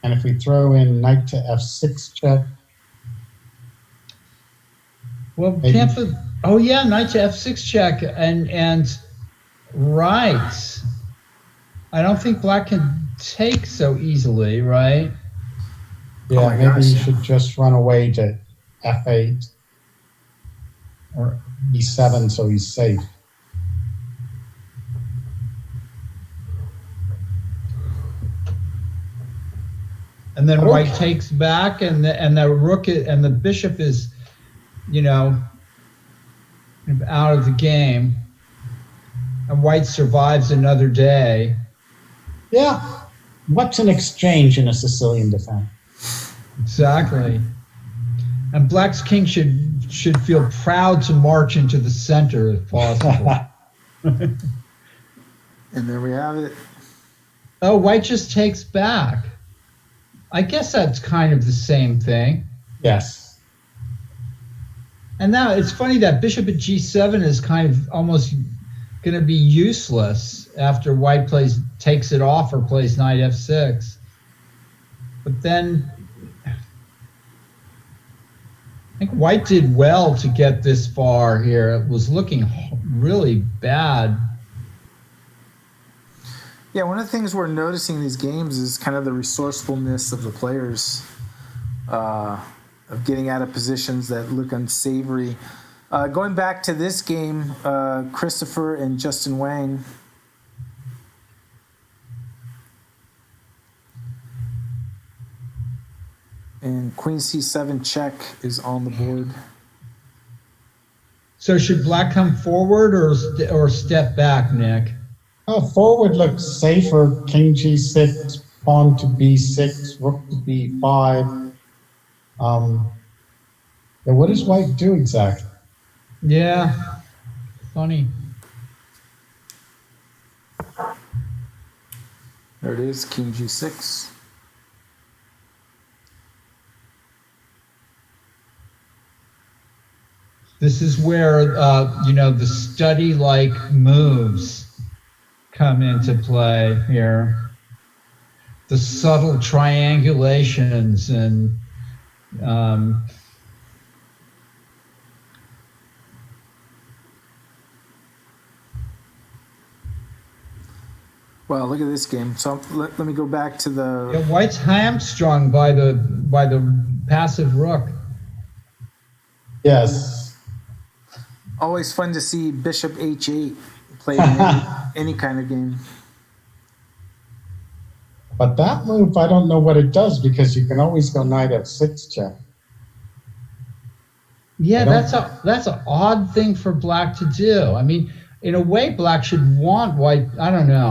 and if we throw in knight to f6 check, Well, maybe- oh yeah, knight to f6 check, and right. I don't think black can take so easily, right? yeah, Oh my maybe gosh, you yeah. should just run away to f8 or e7 so he's safe. And then Okay. white takes back, and the rook and the bishop is, out of the game, and white survives another day. Yeah. What's an exchange in a Sicilian defense? Exactly. And black's king should feel proud to march into the center if possible. And there we have it. Oh, white just takes back. I guess that's kind of the same thing. Yes. And now it's funny that bishop at g7 is kind of almost going to be useless after white takes it off or plays knight f6. But then I think white did well to get this far here. It was looking really bad. Yeah, one of the things we're noticing in these games is kind of the resourcefulness of the players, of getting out of positions that look unsavory. Going back to this game, Christopher and Justin Wang. And Queen C7 check is on the board. So should black come forward or step back, Nick? Oh, forward looks safer. King g6, pawn to b6, rook to b5. Yeah, what does white do exactly? Yeah, funny. There it is, King G6. This is where, the study-like moves come into play here. The subtle triangulations and Wow, look at this game. So let me go back to the... white's hamstrung by the passive rook. Yes. Always fun to see Bishop H8 played in any kind of game. But that move, I don't know what it does because you can always go knight f6 check. Yeah, that's an odd thing for black to do. I mean, in a way, black should want white. I don't know.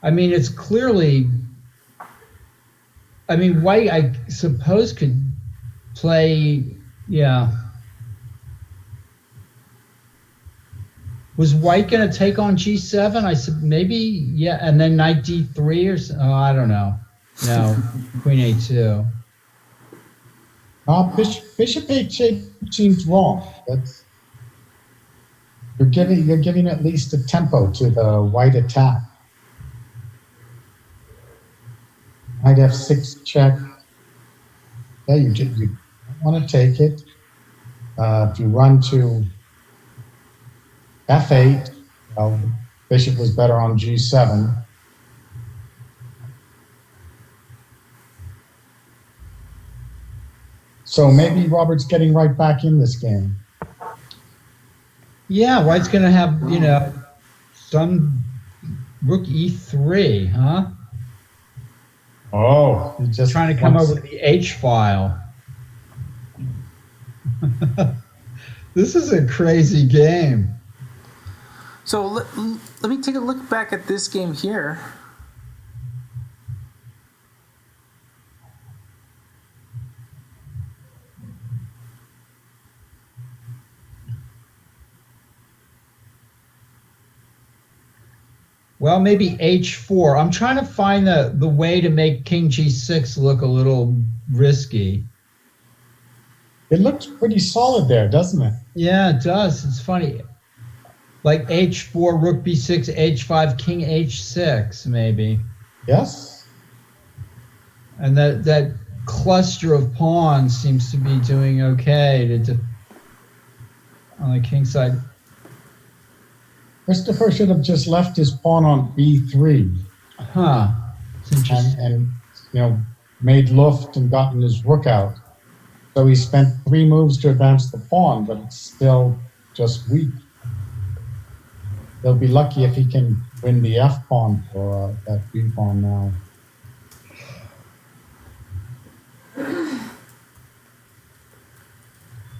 I mean, it's clearly. I mean, white, I suppose, could play. Yeah. Was white going to take on g7? I said maybe, yeah, and then knight d3 or something. Oh, I don't know. No, queen a2. Bishop h8 seems wrong. You're giving at least a tempo to the white attack. Knight f6 check. Yeah, you want to take it. If you run to f8, well, bishop was better on g7. So maybe Robert's getting right back in this game. Yeah, white's going to have, some rook e3, huh? Oh, he just Trying to come wants- over the H file. This is a crazy game. So let me take a look back at this game here. Well, maybe h4. I'm trying to find the way to make king g6 look a little risky. It looks pretty solid there, doesn't it? Yeah, it does. It's funny. Like h4, rook b6, h5, king h6, maybe. Yes. And that cluster of pawns seems to be doing okay on the king side. Christopher should have just left his pawn on b3. Huh. It's interesting. And made luft and gotten his rook out. So he spent 3 moves to advance the pawn, but it's still just weak. He'll be lucky if he can win the f pawn for that b pawn now.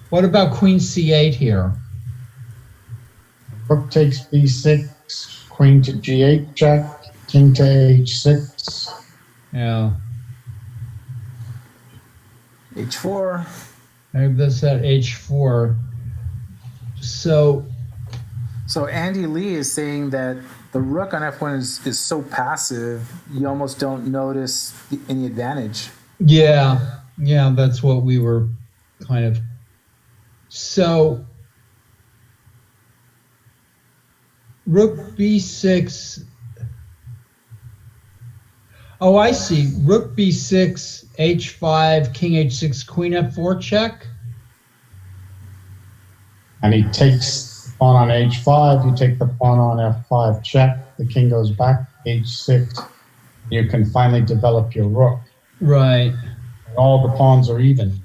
What about queen c8 here? Rook takes b6, queen to g8 check, king to h6. Yeah. H4. Maybe that's at h4. So Andy Lee is saying that the rook on f1 is so passive, you almost don't notice any advantage. yeah, that's what we were kind of. So rook b6. Oh, I see. Rook b6, h5, king h6, queen f4 check. And he takes the pawn on h5, you take the pawn on f5 check, the king goes back h6. You can finally develop your rook. Right. All the pawns are even.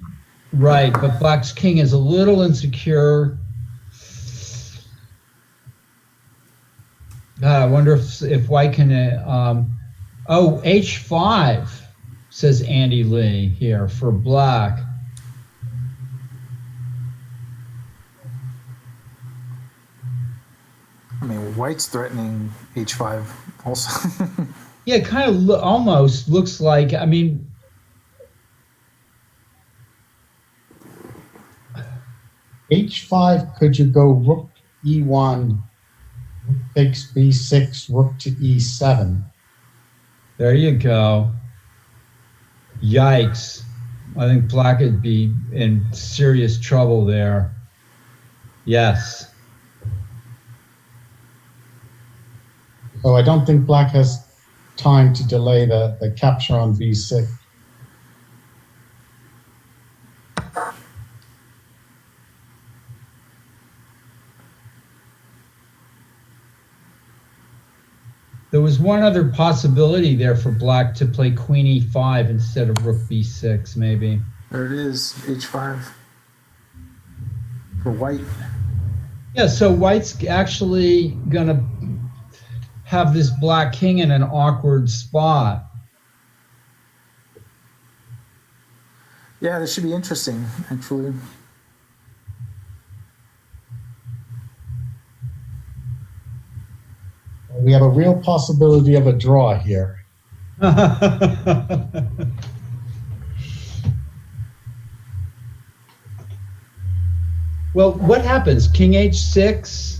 Right, but black's king is a little insecure. I wonder if white can. H5 says Andy Lee here for black. I mean, white's threatening h5 also. Yeah, it kind of almost looks like. I mean, h5, could you go rook e1, rook takes b6, rook to e7? there you go. Yikes! I think black would be in serious trouble there. Yes. So I don't think black has time to delay the capture on b6. There was one other possibility there for black to play queen e5 instead of rook b6, maybe. There it is, h5 for white. Yeah, so white's actually gonna have this black king in an awkward spot. Yeah, this should be interesting, actually. We have a real possibility of a draw here. Well, what happens? King h6?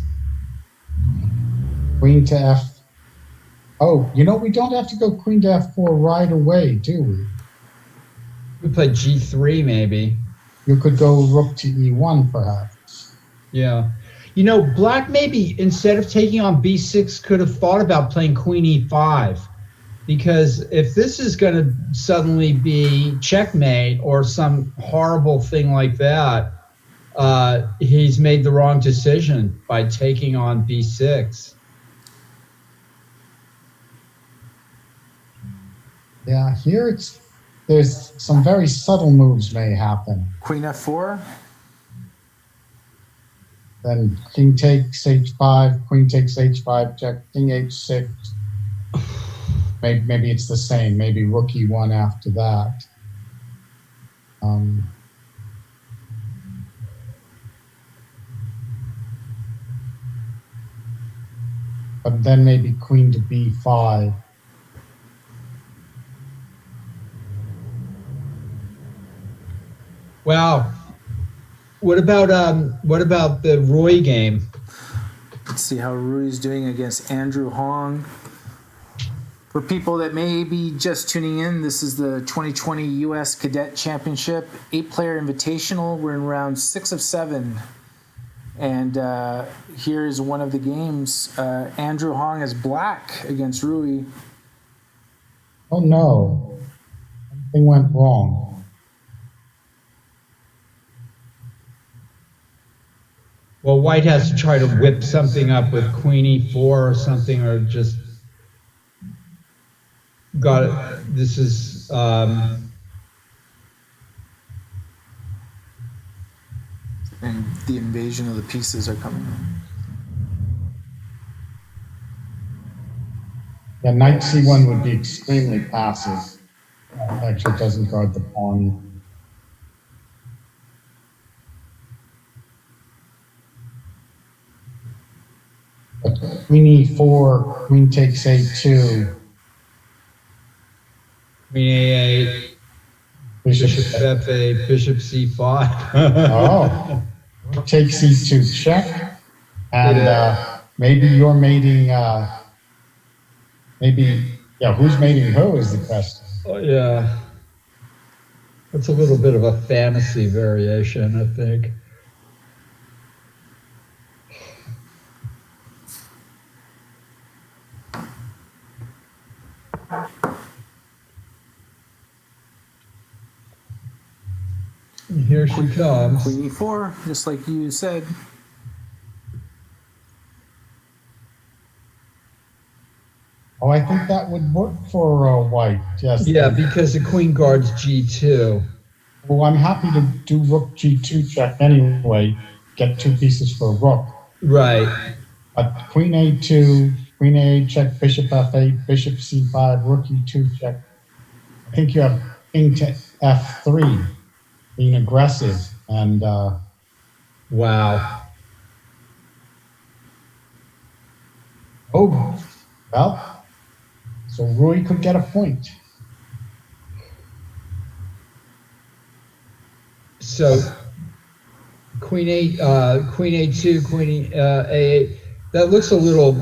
Queen to f. Oh, we don't have to go queen to f4 right away, do we? We play g3 maybe. You could go rook to e1 perhaps. Yeah. Black maybe instead of taking on b6 could have thought about playing queen e5. Because if this is going to suddenly be checkmate or some horrible thing like that, he's made the wrong decision by taking on b6. Yeah, here there's some very subtle moves may happen. Queen f4. Then king takes h5, queen takes h5, check, king h6. Maybe it's the same. Maybe rook e1 after that. But then maybe queen to b5. Wow. What about the Roy game? Let's see how Rudy's doing against Andrew Hong For people that may be just tuning in, this is the 2020 U.S. Cadet Championship 8-player invitational. We're in round 6 of 7. And here's one of the games. Andrew Hong is black against Rui. Oh no, something went wrong. Well, White has to try to whip something up with Queen E4 or something, or just got it. This is And the invasion of the pieces are coming. Yeah, knight c1 would be extremely passive. Actually, it doesn't guard the pawn. But queen e4, queen takes a2. Queen A8, Bishop F8, Bishop C5. Oh, takes e2 check, and maybe you're mating. Who's mating who is the question. Oh, yeah. That's a little bit of a fantasy variation, I think. And here she comes. Queen e4, just like you said. Oh, I think that would work for White. Yes. Yeah, because the queen guards G2. Well, I'm happy to do rook G2 check anyway. Get 2 pieces for rook. Right. But queen A2, queen A8 check, bishop F8, bishop C5, rook E2 check. I think you have king to F3, being aggressive, and Wow. oh, well, so Rui could get a point. So queen A2, queen A8. That looks a little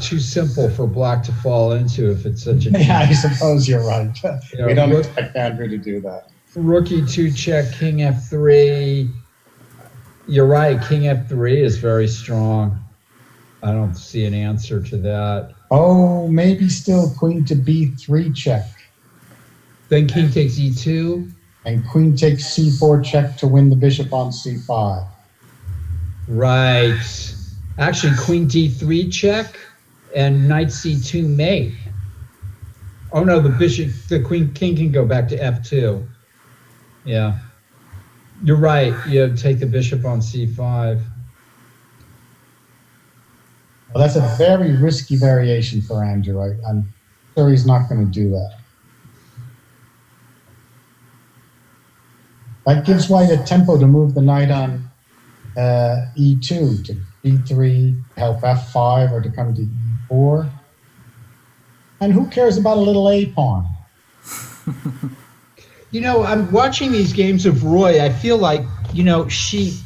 too simple for black to fall into if it's such a. Yeah, I suppose you're right. Yeah, We don't rook- expect Andrew to do that. Rook E2 check, king F3. You're right, king F3 is very strong. I don't see an answer to that. Oh, maybe still queen to B3 check. Then king takes E2. And queen takes C4 check to win the bishop on C5. Right. Actually, queen D3 check and knight C2 mate. Oh no, the king can go back to F2. Yeah. You're right. You take the bishop on C5. Well, that's a very risky variation for Andrew. I'm sure he's not going to do that. That gives White a tempo to move the knight on E2 to B3, help F5, or to come to E4. And who cares about a little A pawn? You know, I'm watching these games of Roy. I feel like, she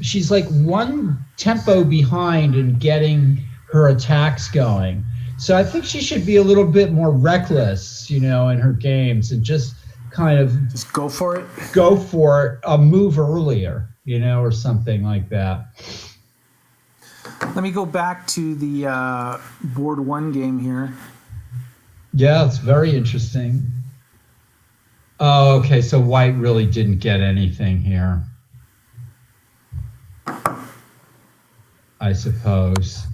she's like one tempo behind in getting her attacks going. So I think she should be a little bit more reckless, in her games and just kind of Just go for it. go for a move earlier, or something like that. Let me go back to the board 1 game here. Yeah, it's very interesting. Oh, okay, so White really didn't get anything here, I suppose.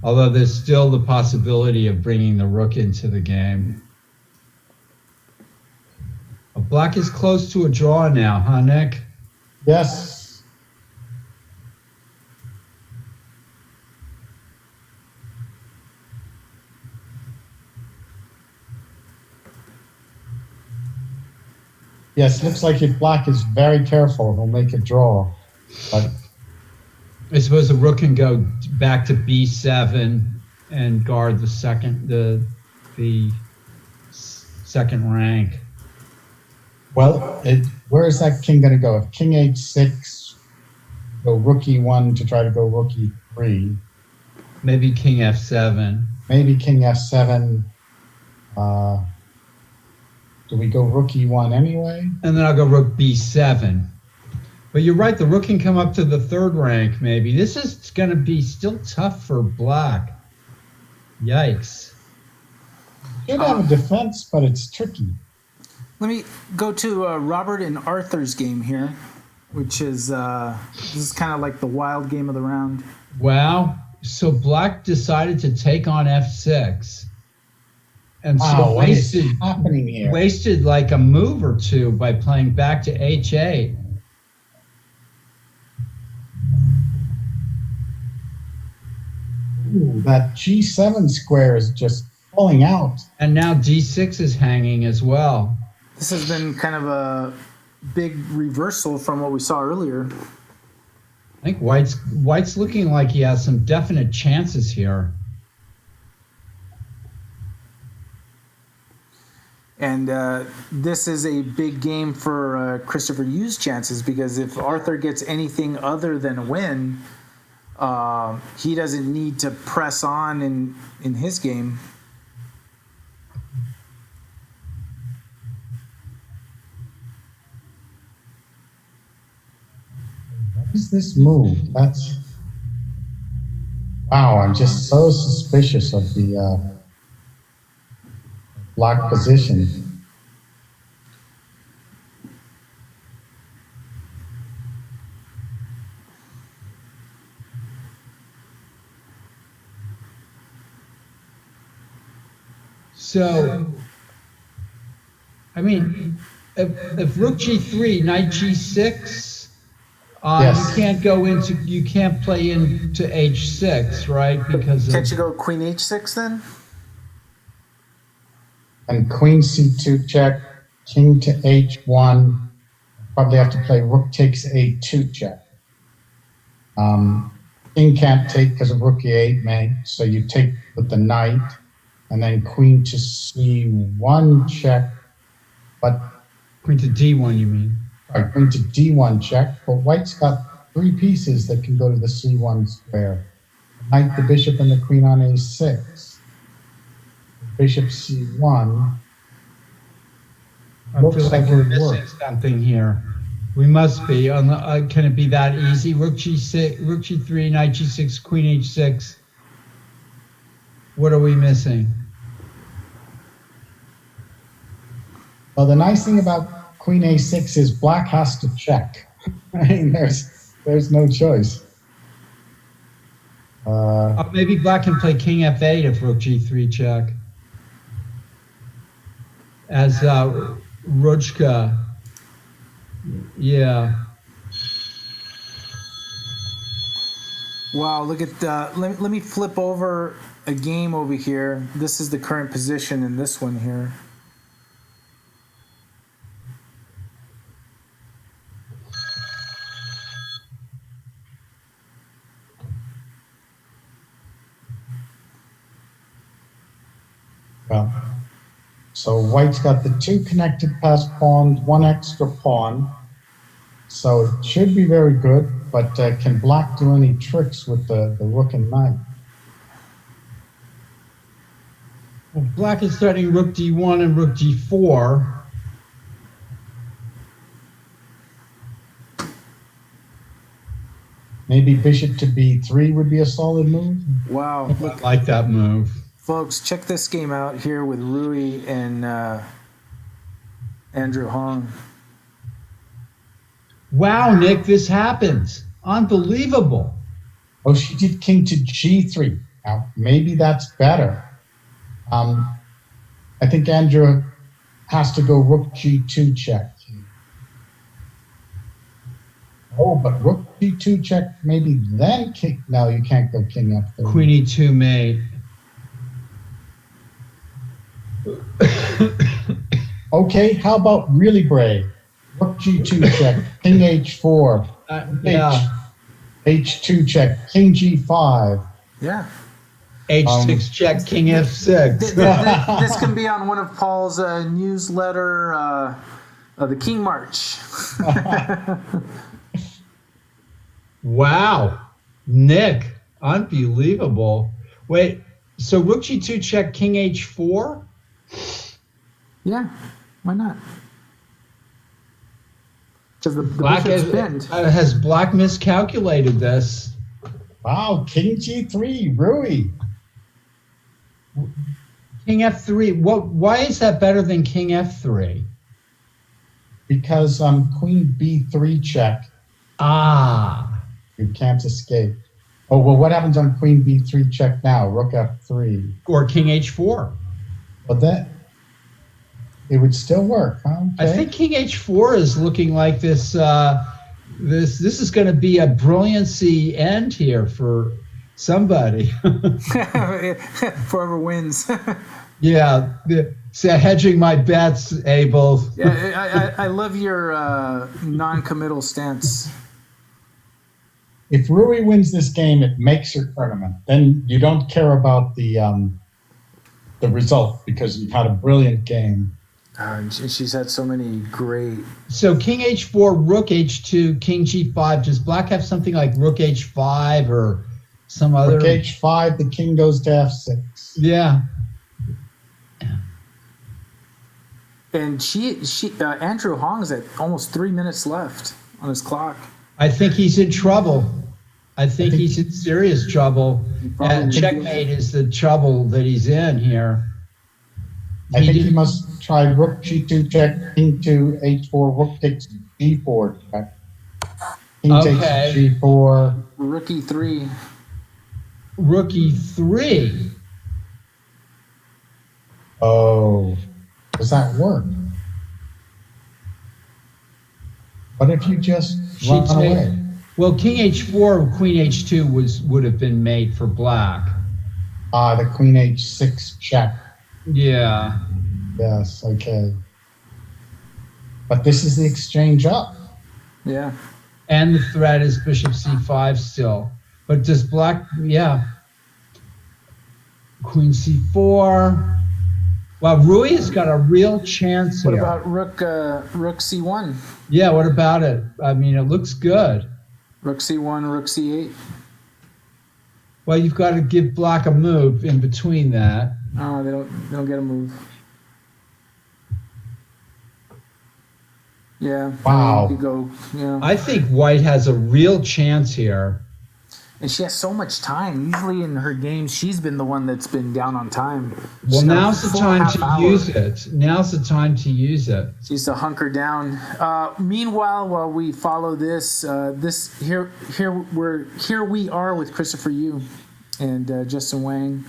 Although there's still the possibility of bringing the rook into the game. Black is close to a draw now, huh, Nick? Yes. Yes, looks like if Black is very careful, he'll make a draw. But I suppose the rook can go back to B7 and guard the second rank. well, where is that king going to go? If king h6, go rook e1 to try to go rook e3. Maybe king f7. Maybe king f7. Do we go rook e1 anyway? And then I'll go rook b7. But you're right, the rook can come up to the third rank, maybe. This is going to be still tough for black. Yikes. Should have a defense, but it's tricky. Let me go to Robert and Arthur's game here, which is this is kind of like the wild game of the round. Wow. So black decided to take on f6. And Wow, so what is happening here? wasted like a move or two by playing back to h8. Ooh, that g7 square is just falling out. And now d6 is hanging as well. This has been kind of a big reversal from what we saw earlier. I think White's looking like he has some definite chances here. And this is a big game for Christopher Yu's chances, because if Arthur gets anything other than a win, he doesn't need to press on in his game. What is this move? That's... Wow, I'm just so suspicious of the black position. So, I mean, if rook g3, knight g6, Yes. you can't play into h6, right? Because Can't you go queen h6 then? And queen c2 check, king to h1. Probably have to play rook takes a2 check. King can't take because of rook e8, mate. So you take with the knight, and then queen to c1 check. But queen to d1, you mean? queen to d1 check. But white's got 3 pieces that can go to the c1 square. The knight, the bishop, and the queen on a6. Bishop c1. I feel Looks like like we're it missing worked. something here. We must be. Can it be that easy? Rook g6, rook g3, knight g6, queen h6. What are we missing? Well, the nice thing about queen a6 is black has to check. I mean, there's no choice. Maybe black can play king f8 if rook g3 check. As Rujka, yeah. Wow, look at that. Let me flip over a game over here. This is the current position in this one here. Well, so white's got the 2 connected passed pawns, 1 extra pawn. So it should be very good, but can black do any tricks with the rook and knight? Well, black is starting rook d1 and rook d4. Maybe bishop to b3 would be a solid move. Wow, I look, like that move. folks, check this game out here with Rui and Andrew Hong. Wow, Nick, this happens. Unbelievable. Oh, she did king to g3. Now, maybe that's better. I think Andrew has to go rook g2 check. Oh, but rook g2 check, maybe then king. No, you can't go king f3. Queen e2 mate. Okay, how about really brave? Rook g2 check, king h4, Yeah. h2 check, king g5. Yeah. h6 check, king f6. This can be on one of Paul's newsletter, the King March. Wow. Nick, Unbelievable. Wait, so rook g2 check, king h4? Yeah, why not? Because the Black bishop's pinned. has Black miscalculated this? Wow, king g3, Rui. King f3. Why is that better than king f3? Because queen b3 check. Ah. You can't escape. Oh, well, what happens on queen b3 check now? Rook f3. Or king h4. Well, that it would still work, huh? Okay. I think king h4 is looking like this. This is going to be a brilliancy end here for somebody. Forever wins. Yeah, so hedging my bets, Abel. Yeah, I love your non-committal stance. If Rui wins this game, it makes her tournament. Then you don't care about the result because you've had a brilliant game. And she's had so many great. So king h4, rook h2, king g5. Does Black have something like rook h5 or some other? Rook h5, the king goes to f6. Yeah. And Andrew Hong's at almost 3 minutes left on his clock. I think he's in trouble. I think he's in serious trouble. Checkmate is the trouble that he's in here. I think he must try rook g2 check, king to h4, rook takes g4 check. King takes g4. Rook e3. Rook e3. Oh, does that work? What if you just run away? Well, king h4, queen h2 would have been made for Black. The queen h6 check. Yeah. Yes, okay. But this is the exchange up. Yeah. And the threat is bishop c5 still. But does Black, yeah. Queen c4. Wow, Rui has got a real chance here. What about rook c1? Yeah, what about it? I mean, it looks good. Rook c1, rook c8. Well, you've got to give Black a move in between that. Oh, they don't get a move. Yeah. Wow. You go, yeah. I think White has a real chance here. And she has so much time. Usually in her games, she's been the one that's been down on time. Well, She's got a now's the full time half to hour. use it. Now's the time to use it. She needs to hunker down. Meanwhile, while we follow this, here we are with Christopher Yu and Justin Wang.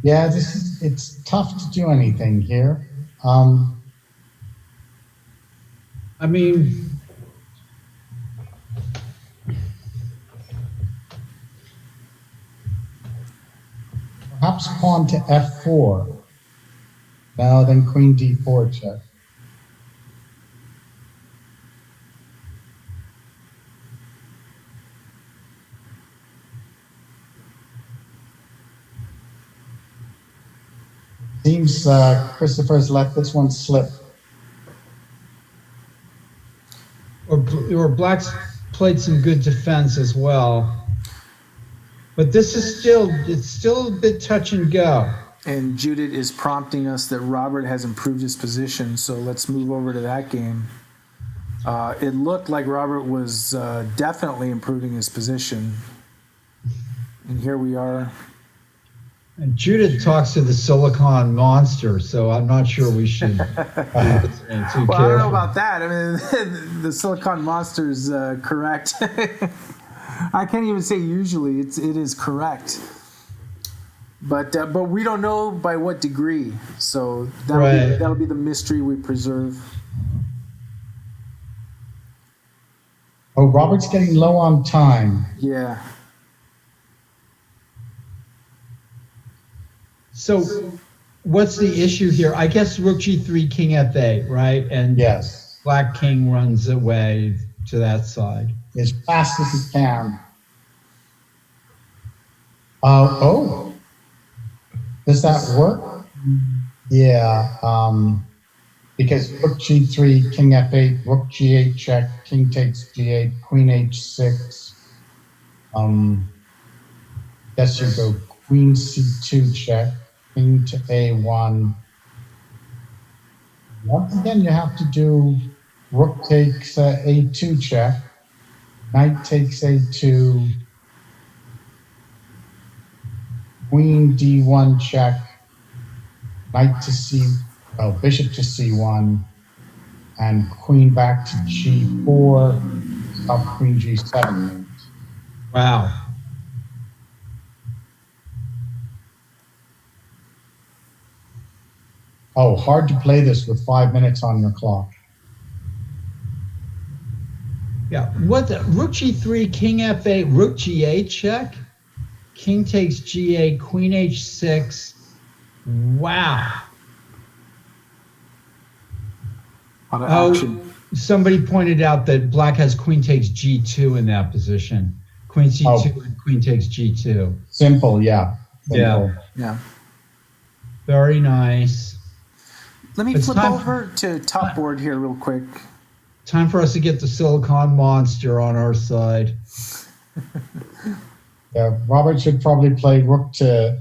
Yeah, it's tough to do anything here. I mean, perhaps pawn to f4. Now then queen d4 check. Seems Christopher's let this one slip. or Black's played some good defense as well. But this is still a bit touch and go. And Judit is prompting us that Robert has improved his position, so let's move over to that game. It looked like Robert was definitely improving his position. And here we are. And Judith talks to the silicon monster, so I'm not sure we should be too careful. I don't know about that. I mean, the silicon monster's correct. I can't even say usually. It is correct. But we don't know by what degree. So that'll be the mystery we preserve. Oh, Robert's getting low on time. Yeah. So what's the issue here? I guess rook g3, king f8, right? And yes, black king runs away to that side. As fast as he can. Oh. Does that work? Yeah, because rook g3, king f8, rook g8 check, king takes g8, queen h6. Guess you go queen c2 check, king to a1. Once again, you have to do rook takes a2 check, knight takes a2, queen d1 check, knight to bishop to c1, and queen back to g4, stop queen g7. Wow. Oh, hard to play this with 5 minutes on your clock. Yeah. What the rook g3, king f8, rook g8 check, king takes g8, queen h6. Wow. On Oh, action. somebody pointed out that black has queen takes g2 in that position. Queen c2 and queen takes g2. Simple, yeah. Simple. Yeah. Very nice. Let me It's flip time- over to top board here real quick. Time for us to get the silicon monster on our side. Yeah, Robert should probably play rook to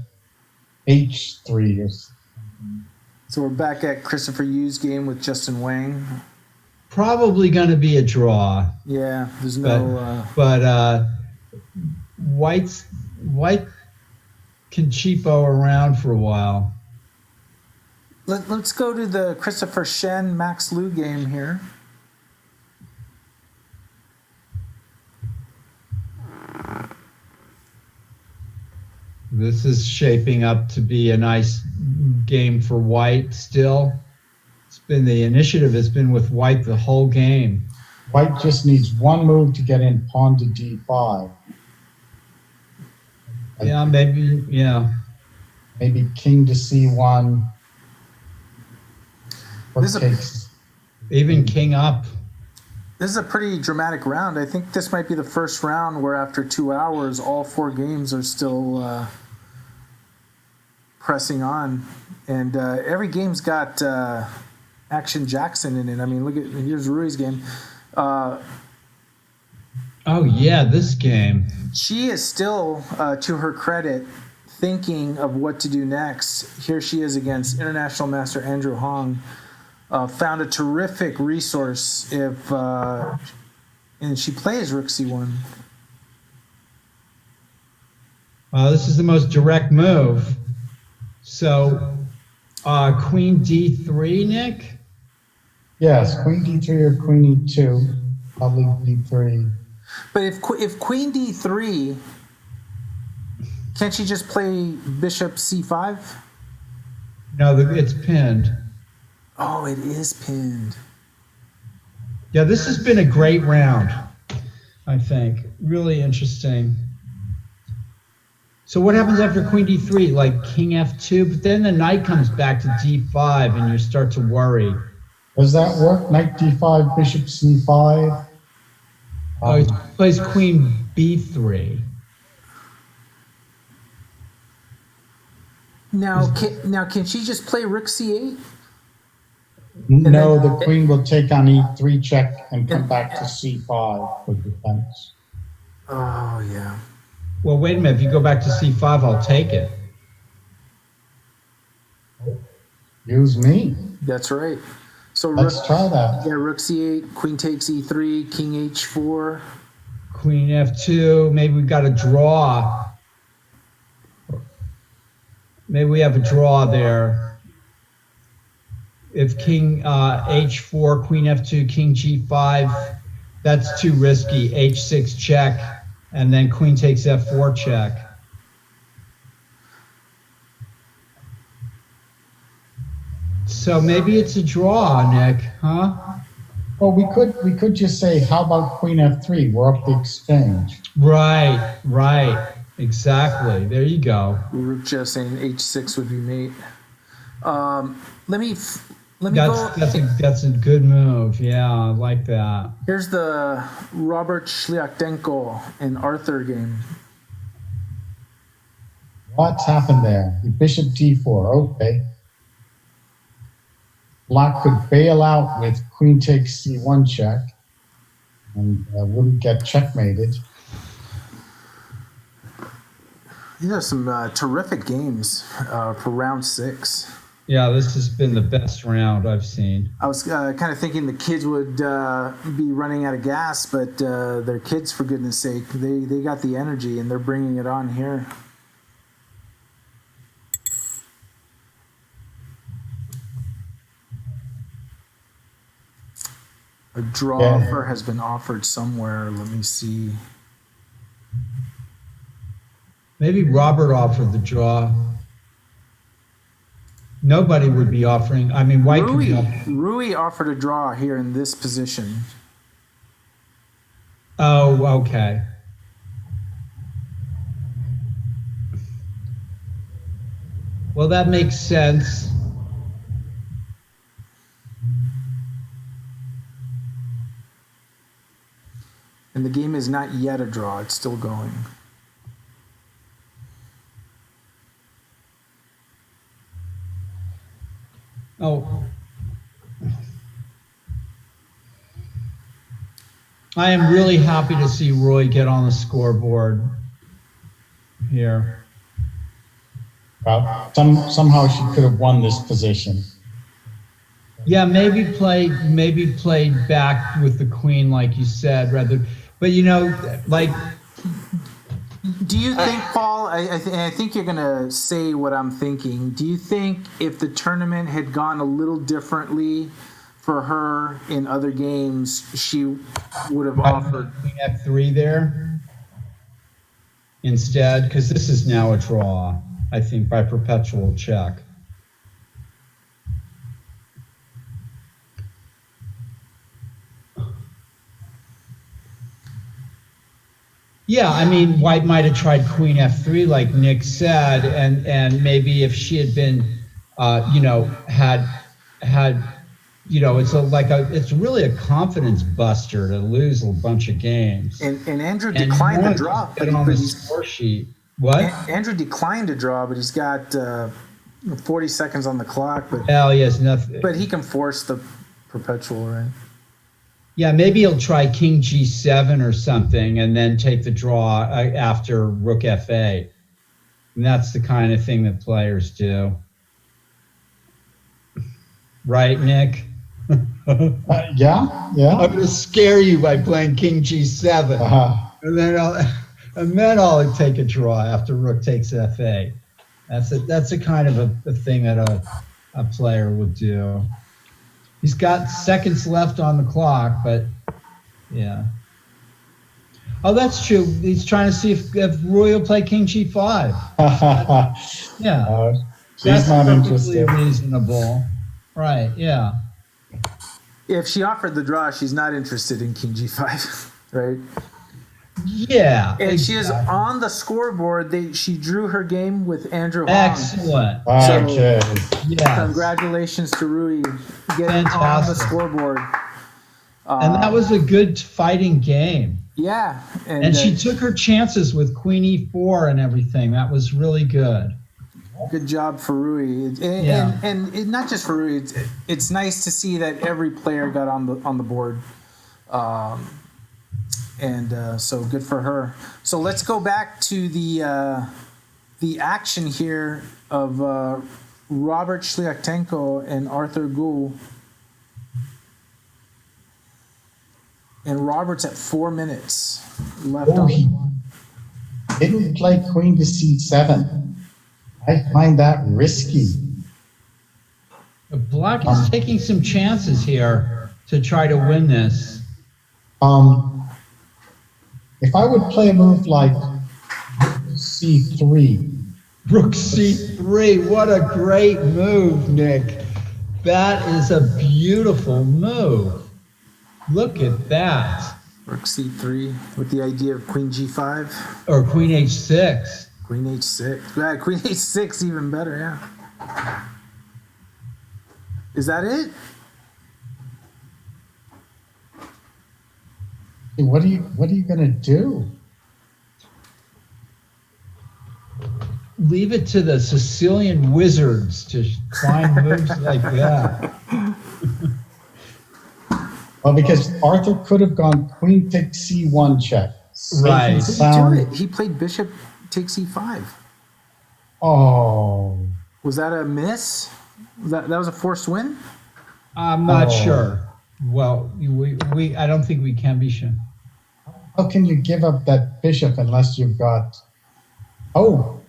h3 or something. So we're back at Christopher Yu's game with Justin Wang. Probably going to be a draw, Yeah, there's no. but White can cheapo around for a while. Let's go to the Christopher Shen Max Liu game here. This is shaping up to be a nice game for White still. The initiative has been with White the whole game. White just needs one move to get in pawn to d5. Yeah, maybe, yeah. Maybe king to c1. This is a- Takes. Even king up. This is a pretty dramatic round. I think this might be the first round where after 2 hours, all 4 games are still pressing on. And every game's got Action Jackson in it. I mean, here's Rui's game. Oh, yeah, this game. She is still, to her credit, thinking of what to do next. Here she is against International Master Andrew Hong. Found a terrific resource and she plays Rook C1. This is the most direct move. So, Queen D3, Nick? Yes, queen d3 or queen e2. Probably d3. But if Queen D3, can't she just play Bishop C5? No, it's pinned. Oh, it is pinned. Yeah, this has been a great round, I think. Really interesting. So what happens after Queen D3? Like King F2, but then the knight comes back to D5 and you start to worry. Does that work? Knight d5, bishop c5. Oh, he plays Queen B3. Now, can she just play Rook C8? No, the queen will take on e3 check and come back to c5 for defense. Oh, yeah. Well, wait a minute. If you go back to C5, I'll take it. Use me. That's right. So Let's try that. Yeah, Rook C8, Queen takes E3, King H4. Queen F2. Maybe we got a draw. Maybe we have a draw there. If King H4, Queen F2, King G5, that's too risky. H6 check, and then Queen takes F4 check. So maybe it's a draw, Nick, huh? Well, we could just say, how about queen f3? We're up the exchange. Right, exactly. There you go. Rook just saying H6 would be mate. Let me go. That's a good move. Yeah, I like that. Here's the Robert Shliaktenko and Arthur game. What's happened there? Bishop d4. Okay. Black could bail out with queen takes c1 check and wouldn't get checkmated. These are some terrific games for round 6. Yeah, this has been the best round I've seen. I was kind of thinking the kids would be running out of gas, but they're kids, for goodness sake. They got the energy, and they're bringing it on here. A draw offer has been offered somewhere. Let me see. Maybe Robert offered the draw. Nobody would be offering. I mean, White could be offering. Rui offered a draw here in this position. Oh, okay. Well, that makes sense. And the game is not yet a draw. It's still going. Oh. I am really happy to see Roy get on the scoreboard here. Well, somehow she could have won this position. Yeah, maybe played back with the queen, like you said, rather. But you know, like. Do you think, Paul? I think you're gonna say what I'm thinking. Do you think if the tournament had gone a little differently for her in other games, she would have offered Queen F3 there instead? Because this is now a draw, I think, by perpetual check. Yeah, I mean, White might have tried Queen F3, like Nick said, and maybe if she had been, you know, had, you know, it's really a confidence buster to lose a bunch of games. And Andrew declined the draw, but on the score sheet. What? Andrew declined to draw, but he's got 40 seconds on the clock. But hell, he has nothing. But he can force the perpetual, right? Yeah, maybe he'll try King G7 or something and then take the draw after Rook FA. And that's the kind of thing that players do. Right, Nick? Yeah. I'm going to scare you by playing King G7. And then I'll take a draw after Rook takes FA. That's a kind of a thing that a player would do. He's got seconds left on the clock, but yeah. Oh, that's true. He's trying to see if Roy will play King G5. Yeah. She's not interested. Reasonable. Right, yeah. If she offered the draw, she's not interested in King G5, right? Yeah. And she is on the scoreboard. She drew her game with Andrew Hong. Excellent. Okay. Yes. Congratulations to Rui getting on the scoreboard. And that was a good fighting game. Yeah. And she took her chances with Queen E4 and everything. That was really good. Good job for Rui. And not just for Rui. It's nice to see that every player got on the board. So good for her. So let's go back to the action here of Robert Shliaktenko and Arthur Gould. And Robert's at 4 minutes left on. He didn't play Queen to C7. I find that risky. Black is taking some chances here to try to win this. If I would play a move like C3. Rook C3, what a great move, Nick. That is a beautiful move. Look at that. Rook C3 with the idea of Queen G5. Or Queen H6. Queen H6. Yeah, Queen H6 even better, yeah. Is that it? What are you gonna do? leave it to the Sicilian wizards to find moves like that. Well, because Arthur could have gone queen takes c1 check. Right. He didn't do it. He played bishop takes e5. Oh. Was that a miss? That was a forced win? I'm not sure. Well, I don't think we can be sure. How can you give up that bishop unless you've got... Oh,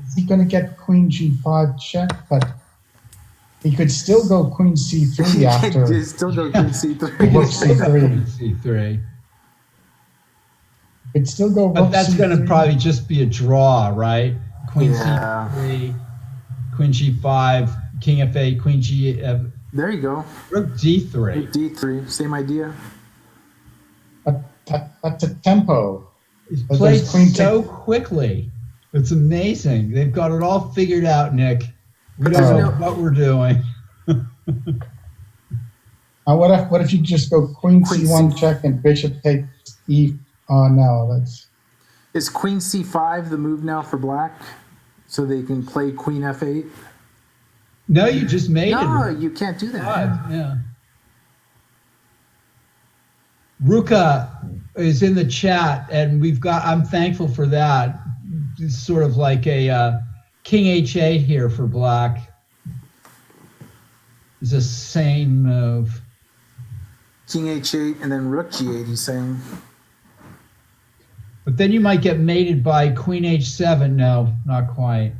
is he going to get queen g5 check? But he could still go queen c3 after... He still go queen c3. Rook c3. C3. Could still go But rook that's c3. going to probably just be a draw, right? Queen Yeah. C3, Queen G5, King F8, Queen G... There you go. Rook D3. D3, same idea. That's a tempo. It's But played there's queen so quickly. It's amazing. They've got it all figured out, Nick. We don't know what we're doing. What if you just go queen c1 check and bishop takes e... Oh, no, that's... Is queen c5 the move now for black? So they can play queen f8? No, you just made No, it. you can't do that. Yeah. Ruka is in the chat, and I'm thankful for that. It's sort of like a king h8 here for black. It's a sane move. King h8 and then rook g8, he's saying. But then you might get mated by queen h7. No, not quite.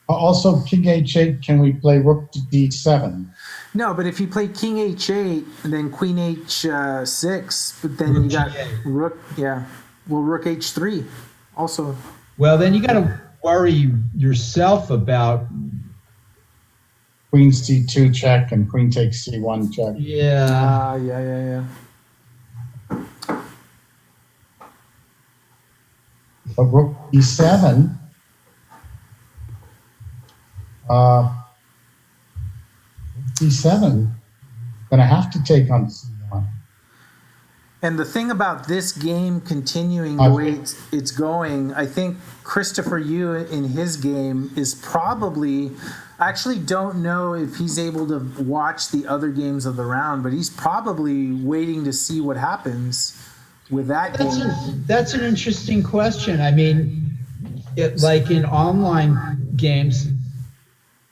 Also, king h8, can we play rook to d7? No, but if you play king h8 and then queen h6, but then Rook you got G8. rook, rook h3 also. Well, then you got to worry yourself about. Queen c2 check and queen takes c1 check. Yeah. Yeah. But rook e7, d7, gonna have to take on c1. And the thing about this game continuing the way it's going, I think Christopher Yu in his game is probably, I actually don't know if he's able to watch the other games of the round, but he's probably waiting to see what happens with that game. That's an interesting question. I mean, like in online games,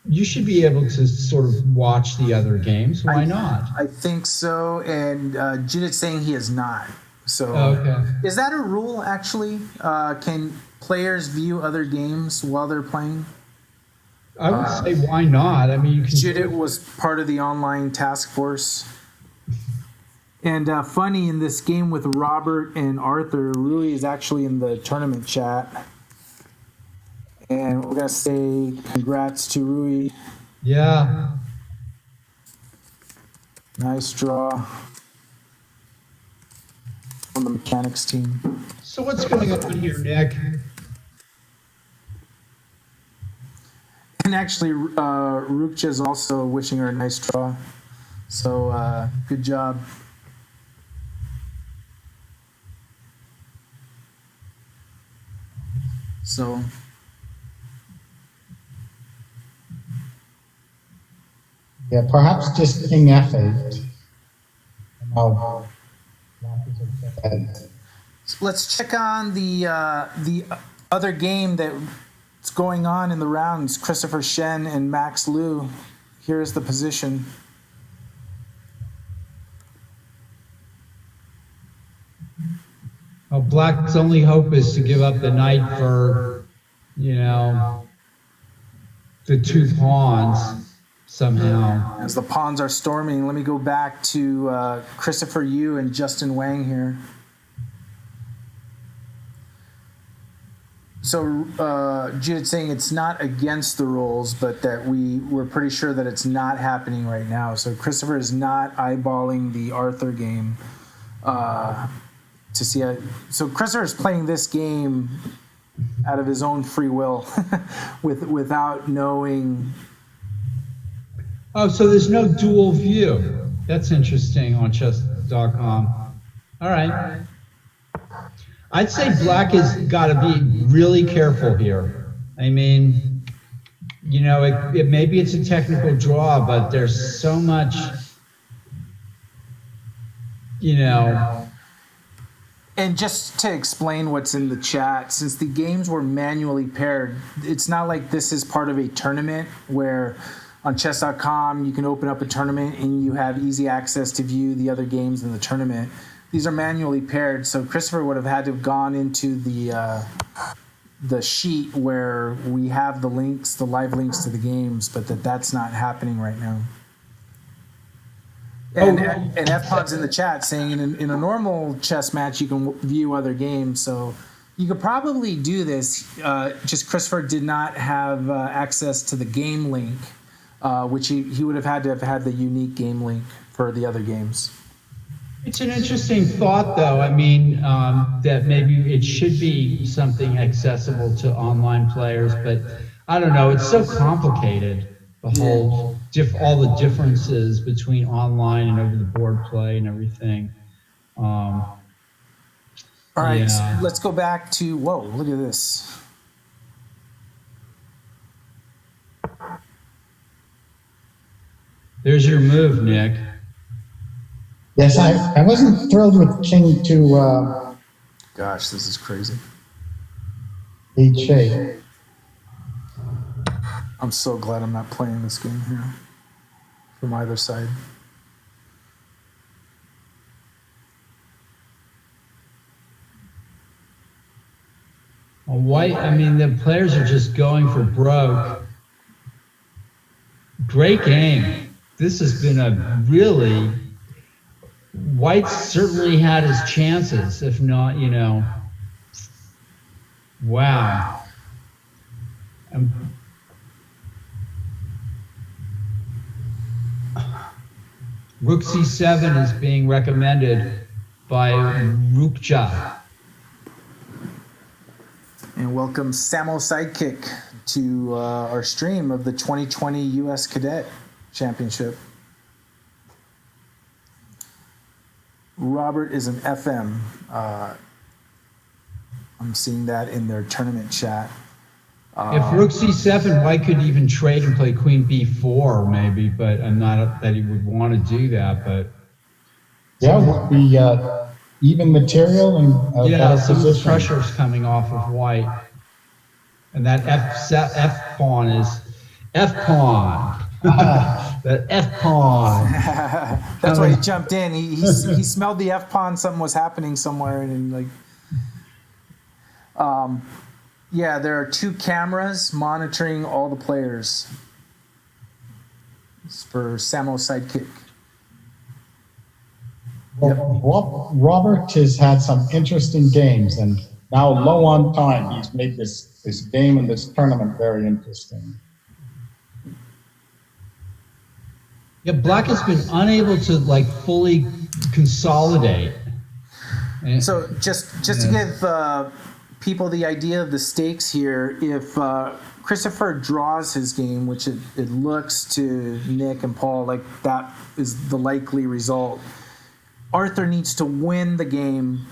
you should be able to sort of watch the other games. Why not? I think so, and Judit's saying he is not. So, Okay. Is that a rule actually? Can players view other games while they're playing? I would say why not? I mean, you can. Judit was part of the online task force. And funny, in this game with Robert and Arthur, Rui is actually in the tournament chat. And we're going to say congrats to Rui. Yeah. Nice draw on the mechanics team. So what's going on here, Nick? And actually, Rukja is also wishing her a nice draw. So good job. So... Yeah, perhaps just king f8. Oh. Let's check on the other game that's going on in the rounds. Christopher Shen and Max Liu. Here is the position. Well, Black's only hope is to give up the knight for, the two pawns somehow. As the pawns are storming, let me go back to Christopher Yu and Justin Wang here. So Judith saying it's not against the rules, but that we're pretty sure that it's not happening right now. So Christopher is not eyeballing the Arthur game to see. So Christopher is playing this game out of his own free will, without knowing. Oh, so there's no dual view. That's interesting on chess.com. All right. I'd say Black has got to be really careful here. I mean, maybe it's a technical draw, but there's so much, And just to explain what's in the chat, since the games were manually paired, it's not like this is part of a tournament where on chess.com you can open up a tournament and you have easy access to view the other games in the tournament. These are manually paired, so Christopher would have had to have gone into the sheet where we have the links, the live links to the games, but that's not happening right now. And FPod's in the chat saying in a normal chess match you can view other games, so you could probably do this. Just Christopher did not have access to the game link, which he would have had to have had the unique game link for the other games. It's an interesting thought, though. I mean, that maybe it should be something accessible to online players, but I don't know. It's so complicated. The whole all the differences between online and over the board play and everything. All right, so let's go back to whoa! Look at this. There's your move, Nick. Yes, I wasn't thrilled with King to Gosh, this is crazy. H8. I'm so glad I'm not playing this game here from either side. White, I mean, the players are just going for broke. Great game. This has been a really... White certainly had his chances, if not, wow. Rook C7 is being recommended by Rukja. And welcome Samo Sidekick to our stream of the 2020 U.S. Cadet Championship. Robert is an FM. I'm seeing that in their tournament chat. If Rook C7, White could even trade and play Queen B4 maybe, but I'm not that he would want to do that. But yeah, would be even material and some pressure's coming off of White, and that F pawn is F pawn. The F pawn. That's why he jumped in. He smelled the F pawn. Something was happening somewhere, and like, yeah, there are 2 cameras monitoring all the players. It's for Samo Sidekick. Well, Robert has had some interesting games, and now low on time, he's made this game and this tournament very interesting. Yeah, Black has been unable to fully consolidate. So just to give people the idea of the stakes here, if Christopher draws his game, which it looks to Nick and Paul like that is the likely result, Arthur needs to win the game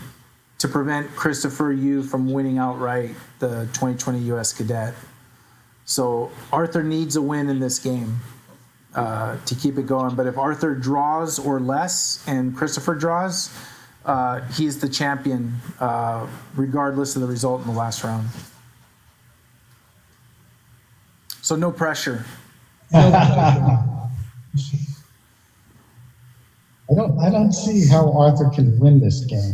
to prevent Christopher Yu from winning outright the 2020 U.S. Cadet. So Arthur needs a win in this game to keep it going. But if Arthur draws or less and Christopher draws, he's the champion regardless of the result in the last round. So no pressure. I don't see how Arthur can win this game.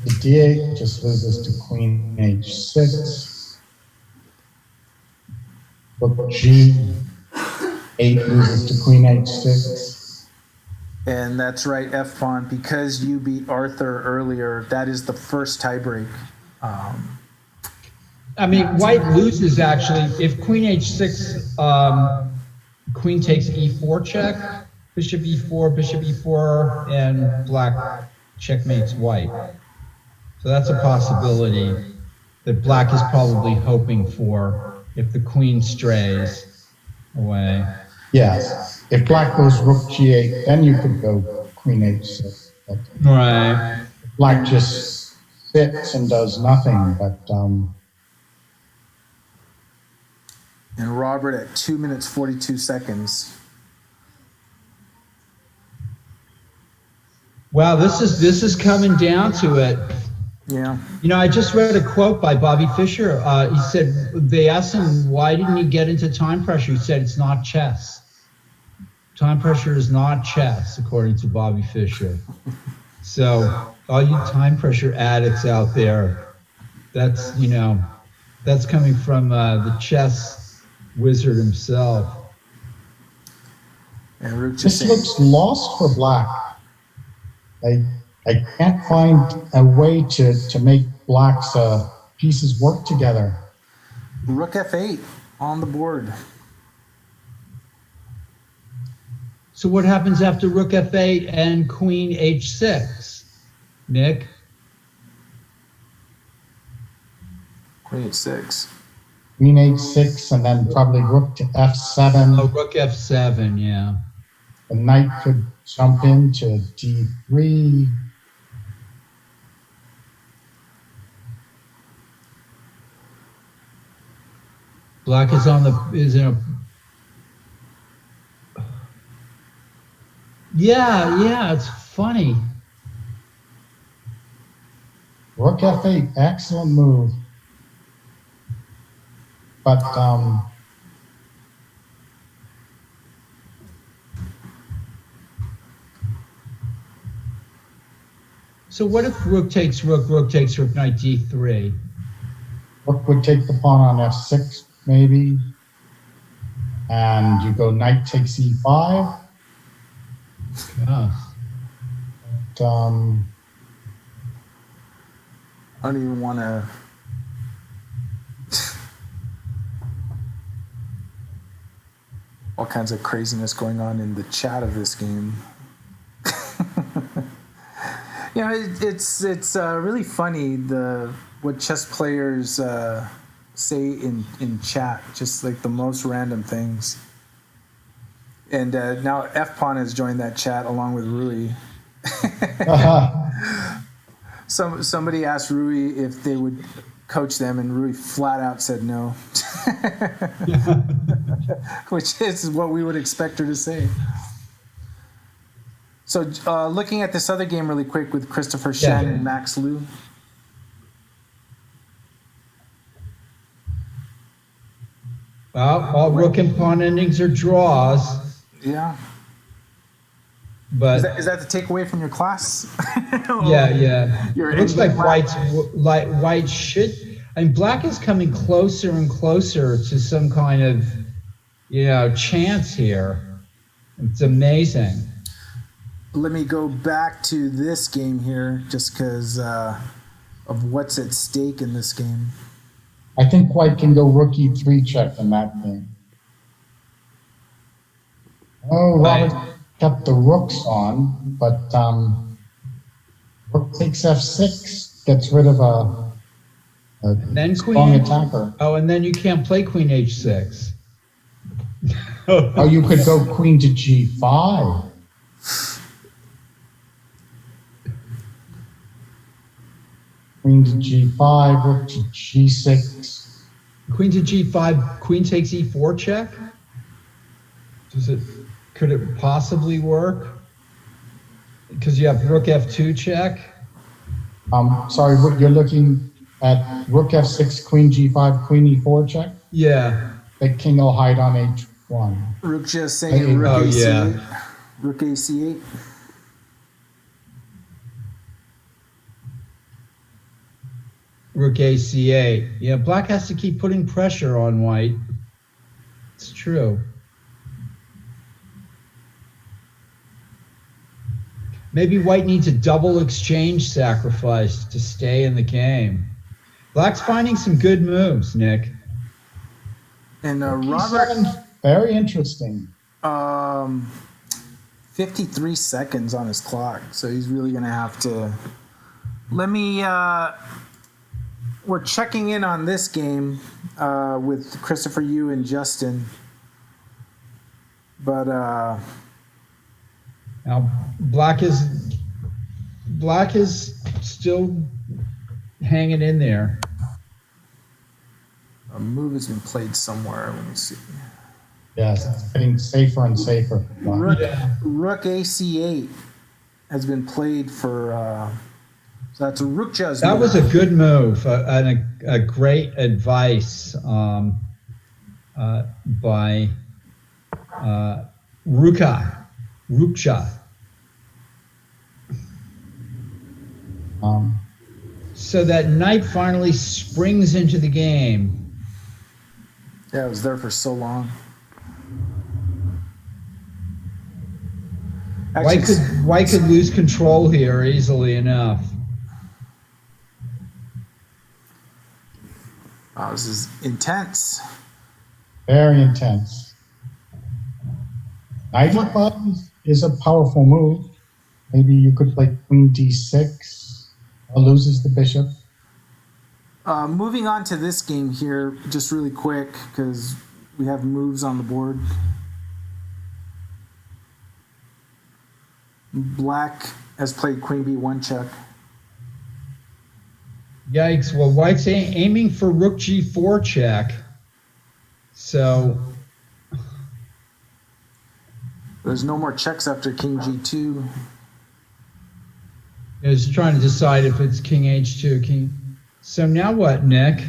The D8 just loses to Queen H6. Rook G8 loses to Queen H6. And that's right, F pawn, because you beat Arthur earlier, that is the first tiebreak. I mean, White loses actually if Queen H6, Queen takes E4 check, Bishop E4, and Black checkmates White. So that's a possibility that Black is probably hoping for if the Queen strays away. Yes. If Black goes Rook G8, then you could go queen h6. But Right. black just sits and does nothing. But And Robert at 2 minutes 42 seconds. Wow, this is coming down to it. Yeah. You know, I just read a quote by Bobby Fischer. He said, they asked him, why didn't he get into time pressure? He said, it's not chess. Time pressure is not chess, according to Bobby Fischer. So all you time pressure addicts out there, that's coming from the chess wizard himself. And Rook this just looks lost for black. I can't find a way to make black's pieces work together. Rook f8 on the board. So what happens after Rook f8 and Queen h6, Nick? Queen h6. Queen h6, and then probably rook to f7. Oh, Rook f7, yeah. The knight could jump into d3. Black is in a. Yeah, it's funny. Rook f8, excellent move. But So what if rook takes rook, knight d3? rook would take the pawn on f6, maybe. And you go knight takes e5. Yeah. But, I don't even want to. All kinds of craziness going on in the chat of this game. It's really funny what chess players say in chat, just like the most random things. And now F Pawn has joined that chat along with Rui. Somebody asked Rui if they would coach them, and Rui flat out said no. Which is what we would expect her to say. So looking at this other game really quick with Christopher Shen and Max Liu. Well, all rook and pawn endings are draws. Yeah. But Is that the takeaway from your class? yeah. Your It looks like ending white should. I mean, black is coming closer and closer to some kind of, chance here. It's amazing. Let me go back to this game here, just because of what's at stake in this game. I think white can go rook e3 check in that game. Oh, Robert kept the rooks on, but rook takes f6 gets rid of a Then strong queen. attacker. Oh, and then you can't play queen h6. Oh, you could go queen to g5. Queen to g5, rook to g6. Queen to g5, queen takes e4 check? Could it possibly work? Because you have rook f2 check? Sorry, you're looking at rook f6, queen g5, queen e4 check? Yeah. The king will hide on h1. Rook just saying rook Oh, a c8. yeah. Rook a c8. Rook a c8. Yeah, black has to keep putting pressure on white. It's true. Maybe white needs a double exchange sacrifice to stay in the game. Black's finding some good moves, Nick. And Robert, E7, very interesting. 53 seconds on his clock, so he's really going to have to. Let me. We're checking in on this game with Christopher Yu and Justin, but Now, black is still hanging in there. A move has been played somewhere. Let me see. Yes, it's getting safer and safer. Rook AC8 has been played for. So that's a rook just. That was a good move, a great advice by Rukcha. So that knight finally springs into the game. Yeah, it was there for so long. Actually, White could lose control here easily enough. Wow, this is intense. Very intense. Knight e5 is a powerful move. Maybe you could play queen d6. Loses the bishop. Moving on to this game here, just really quick, because we have moves on the board. Black has played queen b1 check. Yikes. Well, White's aiming for rook g4 check. So There's no more checks after king g2. is trying to decide if it's king h2, king. So now what, Nick?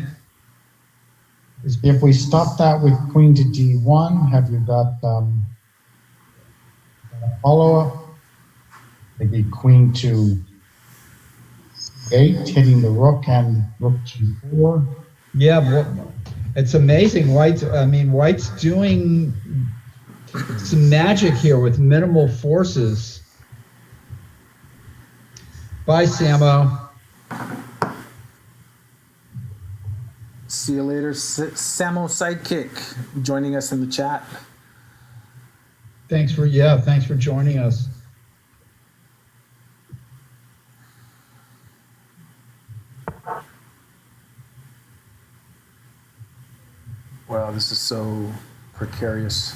If we stop that with queen to d1, have you got follow-up? Maybe queen to 8, hitting the rook and rook g4. Yeah, well, it's amazing. White's doing some magic here with minimal forces. Bye, Samo. See you later, Samo Sidekick, joining us in the chat. Thanks for joining us. Wow, this is so precarious.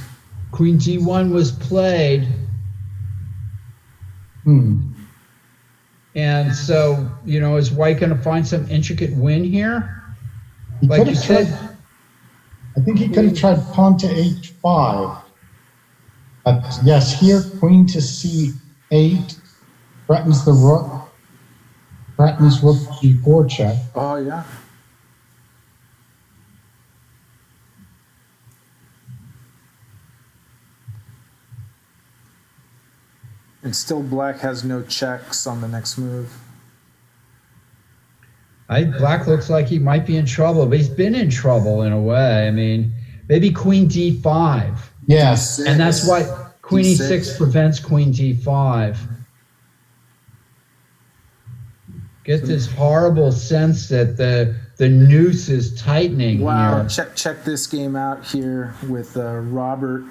Queen g1 was played. And so, is White going to find some intricate win here? Like you said, I think he could have tried pawn to h5. But yes, here queen to c8 threatens the rook, threatens rook g4 check. Oh, yeah. And still black has no checks on the next move. Black looks like he might be in trouble, but he's been in trouble in a way. I mean, maybe queen d5. Yes. And that's why queen e6 prevents queen d5. Get this horrible sense that the noose is tightening Wow, here. check this game out here with Robert.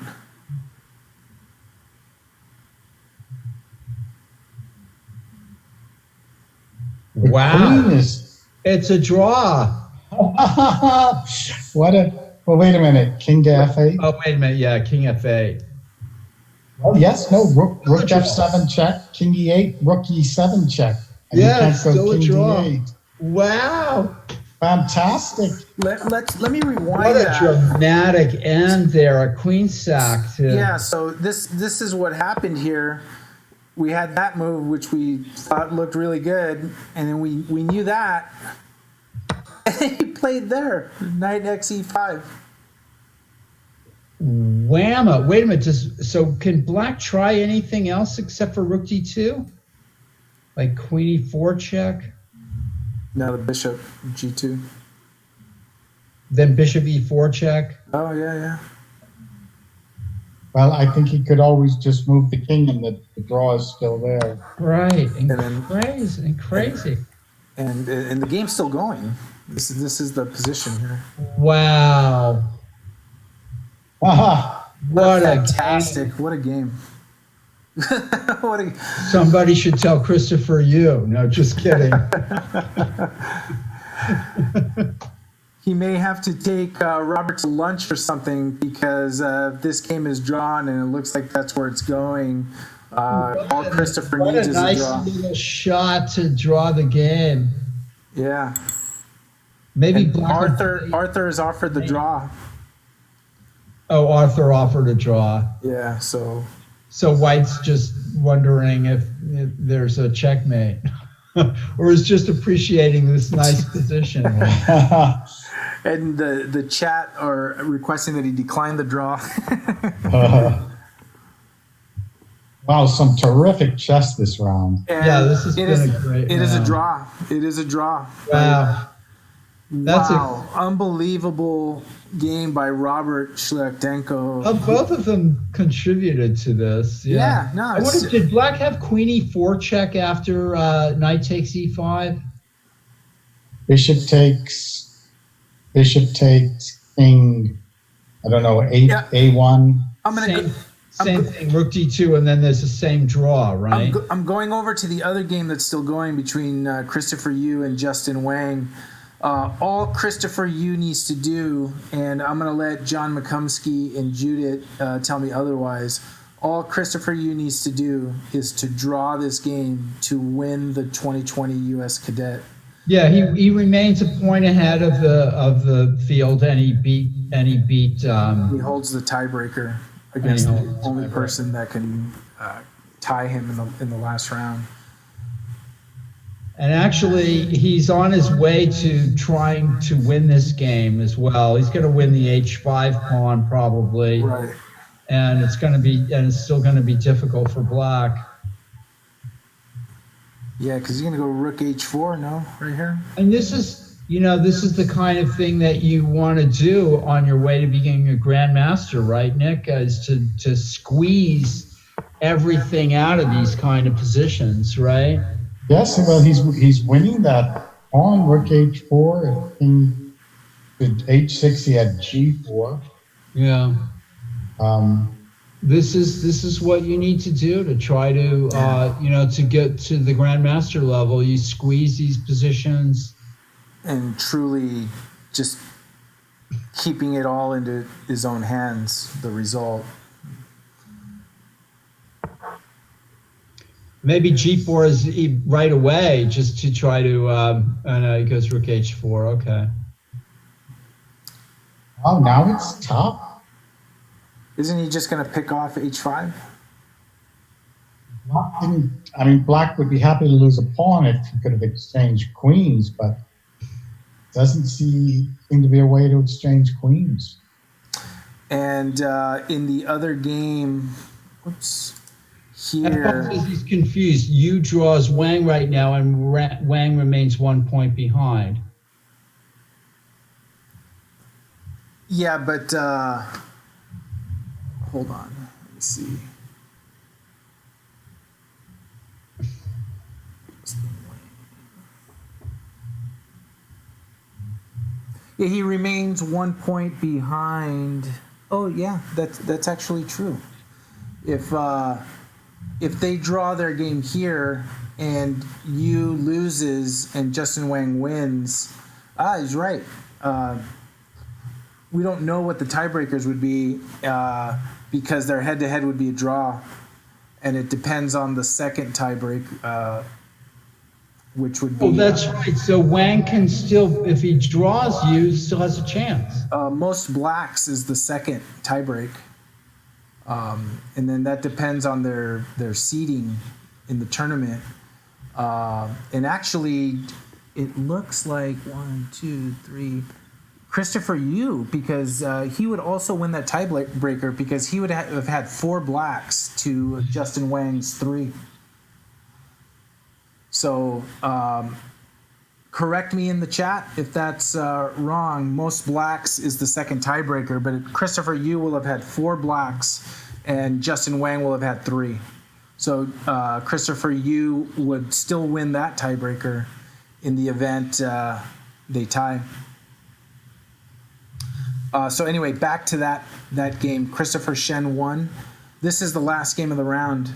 Wow. Queen is It's a draw. well, wait a minute. King to f8. Oh, wait a minute. Yeah, king f8. Oh, yes, no. Rook f7 check. King e8. Rook e7 check. And Yeah, you it's can't go still a king draw. d8. Wow. Fantastic. Let me rewind What a that. dramatic end there. A queen sack. Yeah, so this is what happened here. We had that move, which we thought looked really good, and then we knew that. And he played there, knight xe5. Whammo. Wait a minute. So can black try anything else except for rook d2? Like queen e4 check? No, the bishop g2. Then bishop e4 check? Oh, yeah. Well, I think he could always just move the king and the draw is still there. Right. And then- Crazy. And the game's still going. This is the position here. Wow. Aha. What a Fantastic. What a game. What a Somebody should tell Christopher Yu. No, just kidding. He may have to take Robert to lunch or something because this game is drawn and it looks like that's where it's going. All Christopher What needs a is a nice draw. little shot to draw the game. Yeah. Maybe And Black. Arthur is offered the draw. Oh, Arthur offered a draw. Yeah, so White's just wondering if there's a checkmate, or is just appreciating this nice position. and the chat are requesting that he decline the draw. Wow, some terrific chess this round. And Yeah, this has it been a great It is a round. draw. It is a draw. Wow. That's Wow, unbelievable game by Robert Shlechtenko. Both of them contributed to this. Yeah, no, I wonder, did Black have Queen E4 check after Knight takes E5? Bishop takes king, I don't know, A1. I'm gonna Same thing, Rook D2, and then there's the same draw, right? I'm going over to the other game that's still going between Christopher Yu and Justin Wang. All Christopher Yu needs to do, and I'm going to let John McCumiskey and Judit tell me otherwise, all Christopher Yu needs to do is to draw this game to win the 2020 U.S. Cadet. Yeah, he remains a point ahead of the field, and he beat He holds the tiebreaker against the only person that can tie him in the last round. And actually, he's on his way to trying to win this game as well. He's going to win the H5 pawn probably, Right. and it's still going to be difficult for Black. Yeah, because he's going to go Rook H4, no, right here. And this is the kind of thing that you want to do on your way to becoming a grandmaster, right, Nick? Is to squeeze everything out of these kind of positions, right? Yes, well, he's winning that pawn, Rook H4, king to H6, he had G4. Yeah. This is what you need to do to try to to get to the grandmaster level. You squeeze these positions And truly just keeping it all into his own hands, the result. Maybe G4 is right away just to try to. He goes Rook H4. Okay. Oh, now it's top. Isn't he just going to pick off H5? Black would be happy to lose a pawn if he could have exchanged queens, but doesn't seem to be a way to exchange queens. And in the other game, here. He's confused. Yu draws Wang right now, and Wang remains 1 point behind. Yeah, but hold on. Let me see. Yeah, he remains 1 point behind. Oh, yeah, that's actually true. If they draw their game here and Yu loses and Justin Wang wins, he's right. We don't know what the tiebreakers would be because their head-to-head would be a draw, and it depends on the second tiebreak, which would be. Oh, that's right. So Wang can still, if he draws Yu, still has a chance. Most blacks is the second tiebreak. And then that depends on their seeding in the tournament. And actually, it looks like 1, 2, 3, Christopher Yu, because he would also win that tiebreaker because he would have had 4 blacks to Justin Wang's 3. So correct me in the chat if that's wrong. Most blacks is the second tiebreaker, but Christopher Yu will have had 4 blacks and Justin Wang will have had 3. So Christopher Yu would still win that tiebreaker in the event they tie. So anyway, back to that game. Christopher Shen won. This is the last game of the round.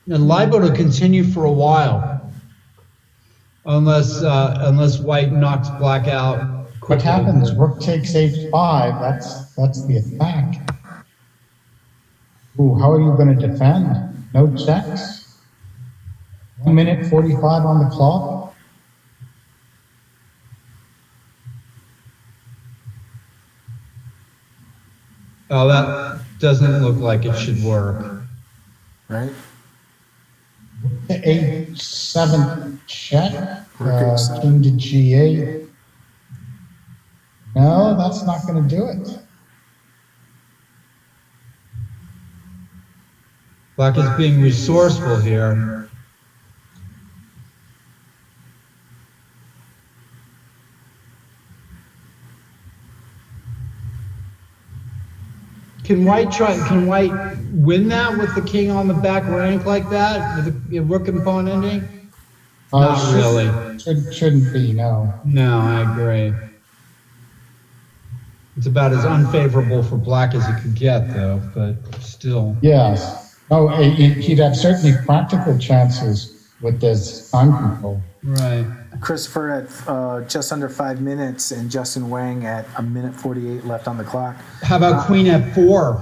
And liable to continue for a while, unless White knocks Black out. What happens? Rook takes H5. That's the attack. Ooh, how are you going to defend? No checks? 1 minute 45 on the clock? Oh, that doesn't look like it should work. Right? The H7 check, Rook H7. king to G8. No, that's not going to do it. Black is being resourceful here. Can White win that with the king on the back rank like that? With a rook and pawn ending? Not really. Shouldn't be, no. No, I agree. It's about as unfavorable for black as it could get, though, but still. Yes. Oh, he'd have certainly practical chances with this time control. Right. Christopher at just under 5 minutes and Justin Wang at 1:48 left on the clock. How about queen f4?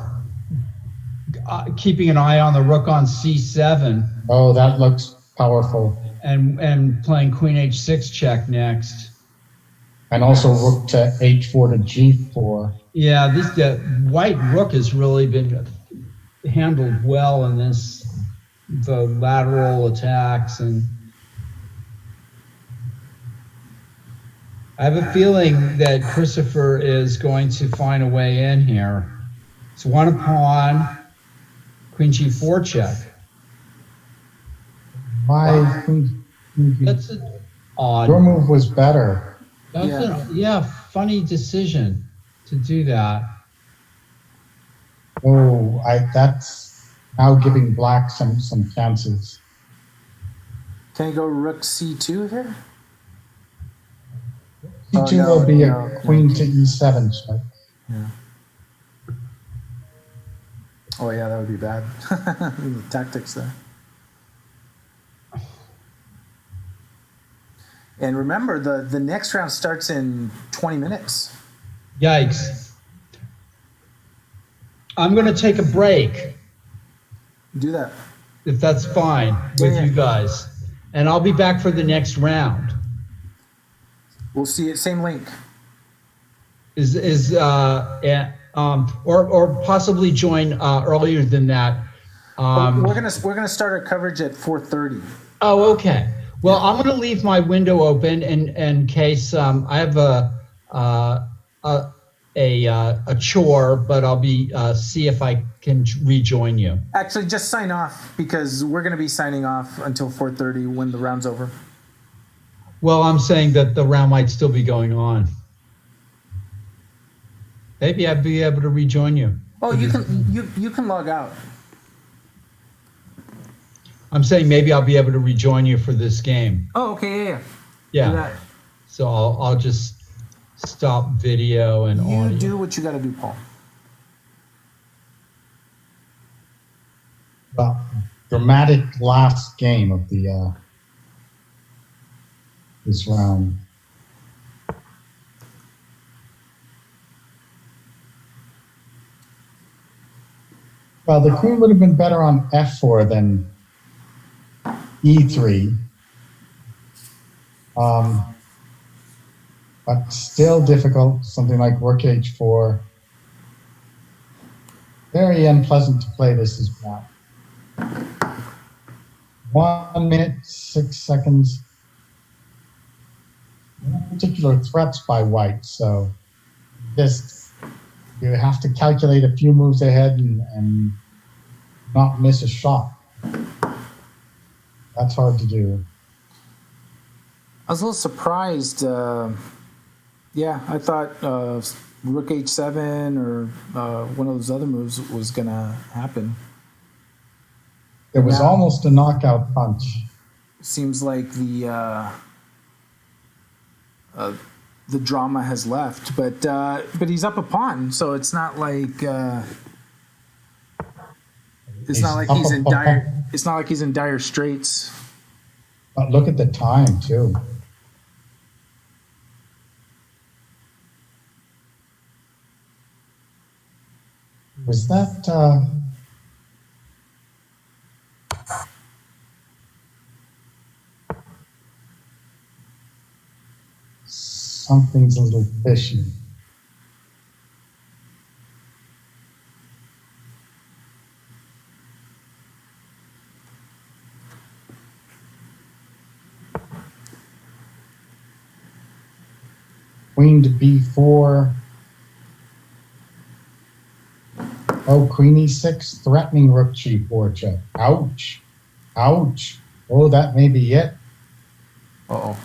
Keeping an eye on the rook on c7. Oh, that looks powerful. And playing queen h6 check next. And also rook to h4 to g4. Yeah, the white rook has really been handled well in the lateral attacks, and I have a feeling that Christopher is going to find a way in here. It's one pawn, queen g4 check. Why? That's an odd. Your move was better. Funny decision to do that. Oh, that's now giving black some chances. Can you go rook c2 here? C2 no, will be no, a queen to e7 check. Yeah. Oh yeah, that would be bad. The tactics there. And remember, the next round starts in 20 minutes. Yikes. I'm going to take a break, Do that. if that's fine with you guys. And I'll be back for the next round. We'll see it. Same link. Or possibly join earlier than that. We're gonna start our coverage at 4:30. Oh, okay. Well, I'm going to leave my window open in case I have a chore, but I'll be see if I can rejoin you. Actually, just sign off because we're gonna be signing off until 4:30 when the round's over. Well, I'm saying that the round might still be going on. Maybe I'd be able to rejoin you. Oh, you can log out. I'm saying maybe I'll be able to rejoin you for this game. Oh, okay, yeah. Yeah. Do that. So I'll just stop video and You audio. do what you got to do, Paul. Dramatic last game of the this round. Well, the queen would have been better on f4 than e3. But still difficult, something like rook h4. Very unpleasant to play this as black. 1 minute, 6 seconds. No particular threats by white, so just you have to calculate a few moves ahead and not miss a shot. That's hard to do. I was a little surprised. I thought rook h7 or one of those other moves was going to happen. It was almost a knockout punch. Seems like the drama has left, but he's up a pawn, so it's not like he's in dire straits. But look at the time too. Was that Something's a little fishy. Queen to b4. Oh, queen e6, threatening rook g4 check. Ouch. Ouch. Oh, that may be it. Uh-oh.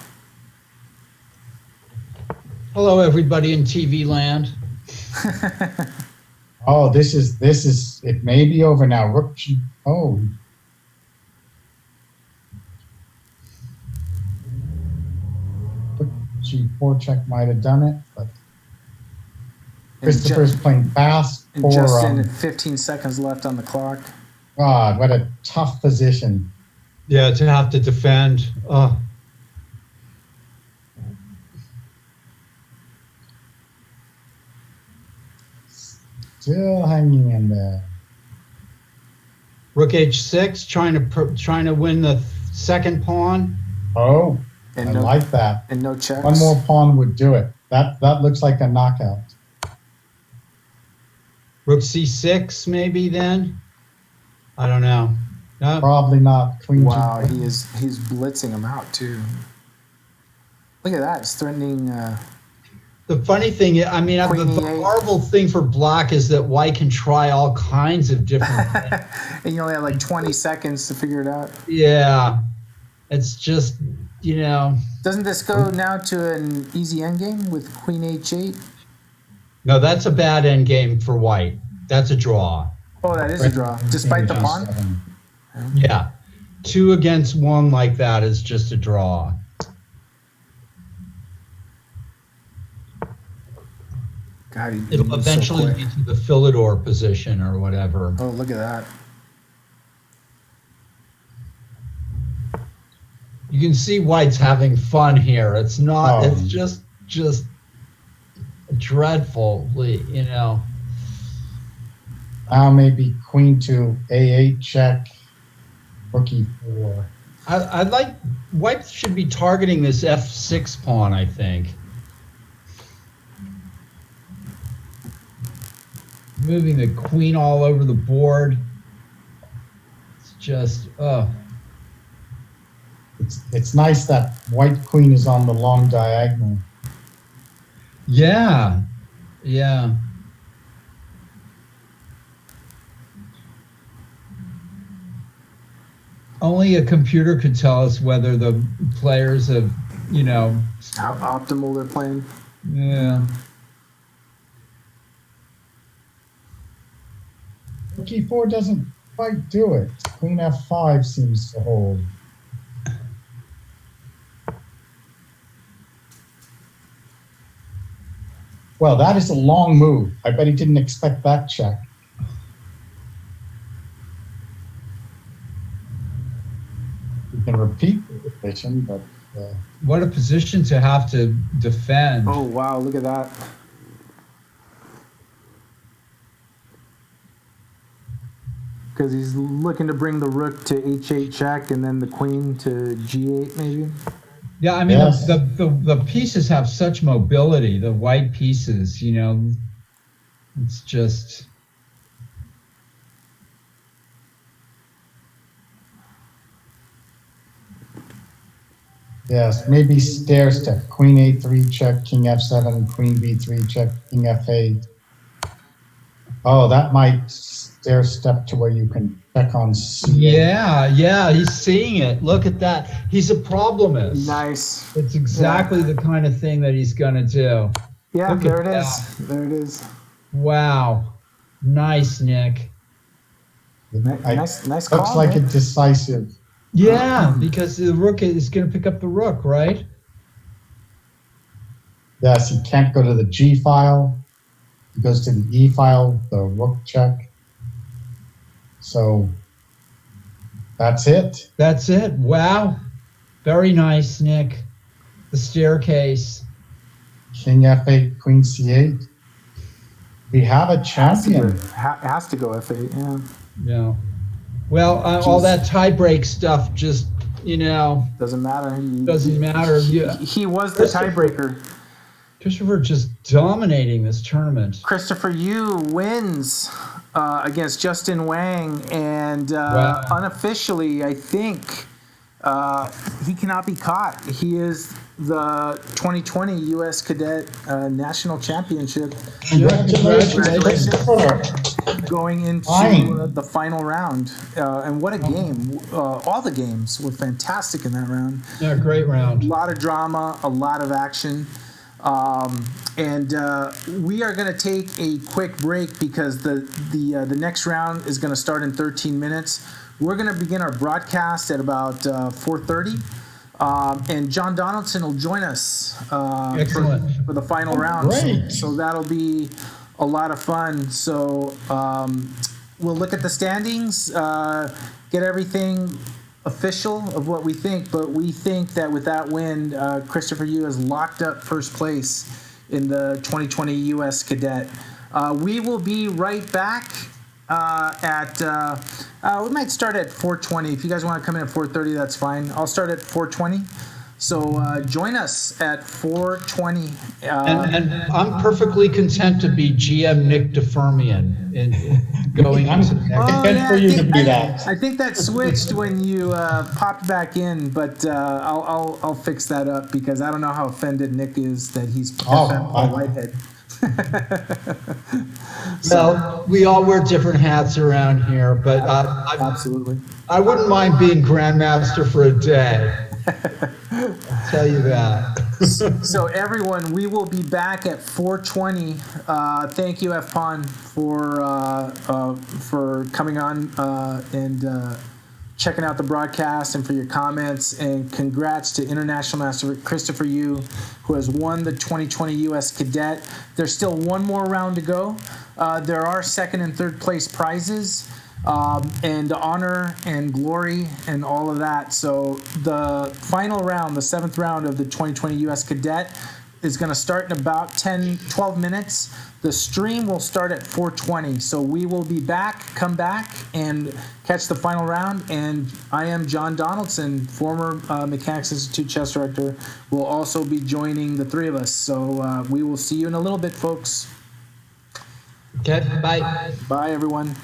Hello, everybody in TV land. Oh, this is, it may be over now. Rook g, oh. Rook g4 check might have done it, but Christopher's playing fast And for, Justin, 15 seconds left on the clock. God, what a tough position. Yeah, to have to defend. Still hanging in there. Rook h6, trying to win the second pawn. Oh, And I no, like that. and no checks. One more pawn would do it. That looks like a knockout. Rook c6, maybe then. I don't know. No. Probably not. Queen Wow, G4. he's blitzing him out too. Look at that. It's threatening. The funny thing, I mean, Queen the E8. horrible thing for black is that white can try all kinds of different things. And you only have like 20 seconds to figure it out. Yeah, it's just, you know. Doesn't this go now to an easy endgame with Queen H8? No, that's a bad end game for white. That's a draw. Oh, that is a draw, despite the pawn. Yeah, 2 against 1 like that is just a draw. God, he It'll moves so eventually quick. lead to the Philidor position or whatever. Oh, look at that. You can see white's having fun here. It's not. Oh. It's just dreadfully, you know. Now maybe queen to a8 check. Rook e4. I'd like white should be targeting this f6 pawn. I think. Moving the queen all over the board. It's just, It's nice that white queen is on the long diagonal. yeah, yeah. Only a computer could tell us whether the players have, you know, How optimal they're playing. yeah. Rook e4 doesn't quite do it. Queen f5 seems to hold. Well, that is a long move. I bet he didn't expect that check. You can repeat the position, but What a position to have to defend. Oh, wow, look at that. Because he's looking to bring the rook to h8 check and then the queen to g8 maybe. Yeah, I mean, Yes. the pieces have such mobility, the white pieces, you know, it's just... yes, maybe stair step. Queen a3 check, king f7, queen b3 check, king f8. Oh, that might stair step to where you can check on c8. Yeah, he's seeing it. Look at that. He's a problemist. Nice. It's exactly the kind of thing that he's going to do. Yeah, Look there at it is. There it is. Wow. Nice, Nick. Nice Looks call. like man. a decisive. Yeah, because the rook is going to pick up the rook, right? Yes, he can't go to the G file. He goes to the E file, the rook check. So that's it. That's it. Wow. Very nice, Nick. The staircase. King f8, queen c8. We have a champion. Has to go f8, yeah. Yeah. Well, all that tie-break stuff just, Doesn't matter. doesn't matter. Yeah. He was the tiebreaker. Christopher just dominating this tournament. Christopher Yu wins against Justin Wang, and Wow. unofficially, I think he cannot be caught. He is the 2020 U.S. Cadet National Championship Congratulations, Christopher. going into Fine. the final round. And what a game. All the games were fantastic in that round. Yeah, great round. A lot of drama, a lot of action. And we are going to take a quick break because the next round is going to start in 13 minutes. We're going to begin our broadcast at about 4:30. And John Donaldson will join us Excellent. for the final round. great. So that'll be a lot of fun. So we'll look at the standings, get everything official of what we think, but we think that with that win, Christopher Yu has locked up first place in the 2020 U.S. Cadet. We will be right back we might start at 4:20. If you guys want to come in at 4:30, that's fine. I'll start at 4:20. So join us at 4:20. And I'm perfectly content to be GM Nick DeFirmian in going into the next. Good for you to be that. I think that switched when you popped back in, but I'll fix that up because I don't know how offended Nick is that he's FM by Whitehead. Well, we all wear different hats around here, but Absolutely. I wouldn't mind being Grandmaster for a day. I'll tell you that. So everyone, we will be back at 4:20. Thank you, FPON, for coming on and checking out the broadcast and for your comments. And congrats to International Master Christopher Yu, who has won the 2020 U.S. Cadet. There's still one more round to go. There are second and third place prizes. And honor and glory and all of that. So the final round, the seventh round of the 2020 U.S. Cadet is going to start in about 12 minutes. The stream will start at 4:20. So we will be back, come back, and catch the final round. And I am John Donaldson, former Mechanics Institute chess director, will also be joining the three of us. So we will see you in a little bit, folks. Okay, bye. Bye, everyone.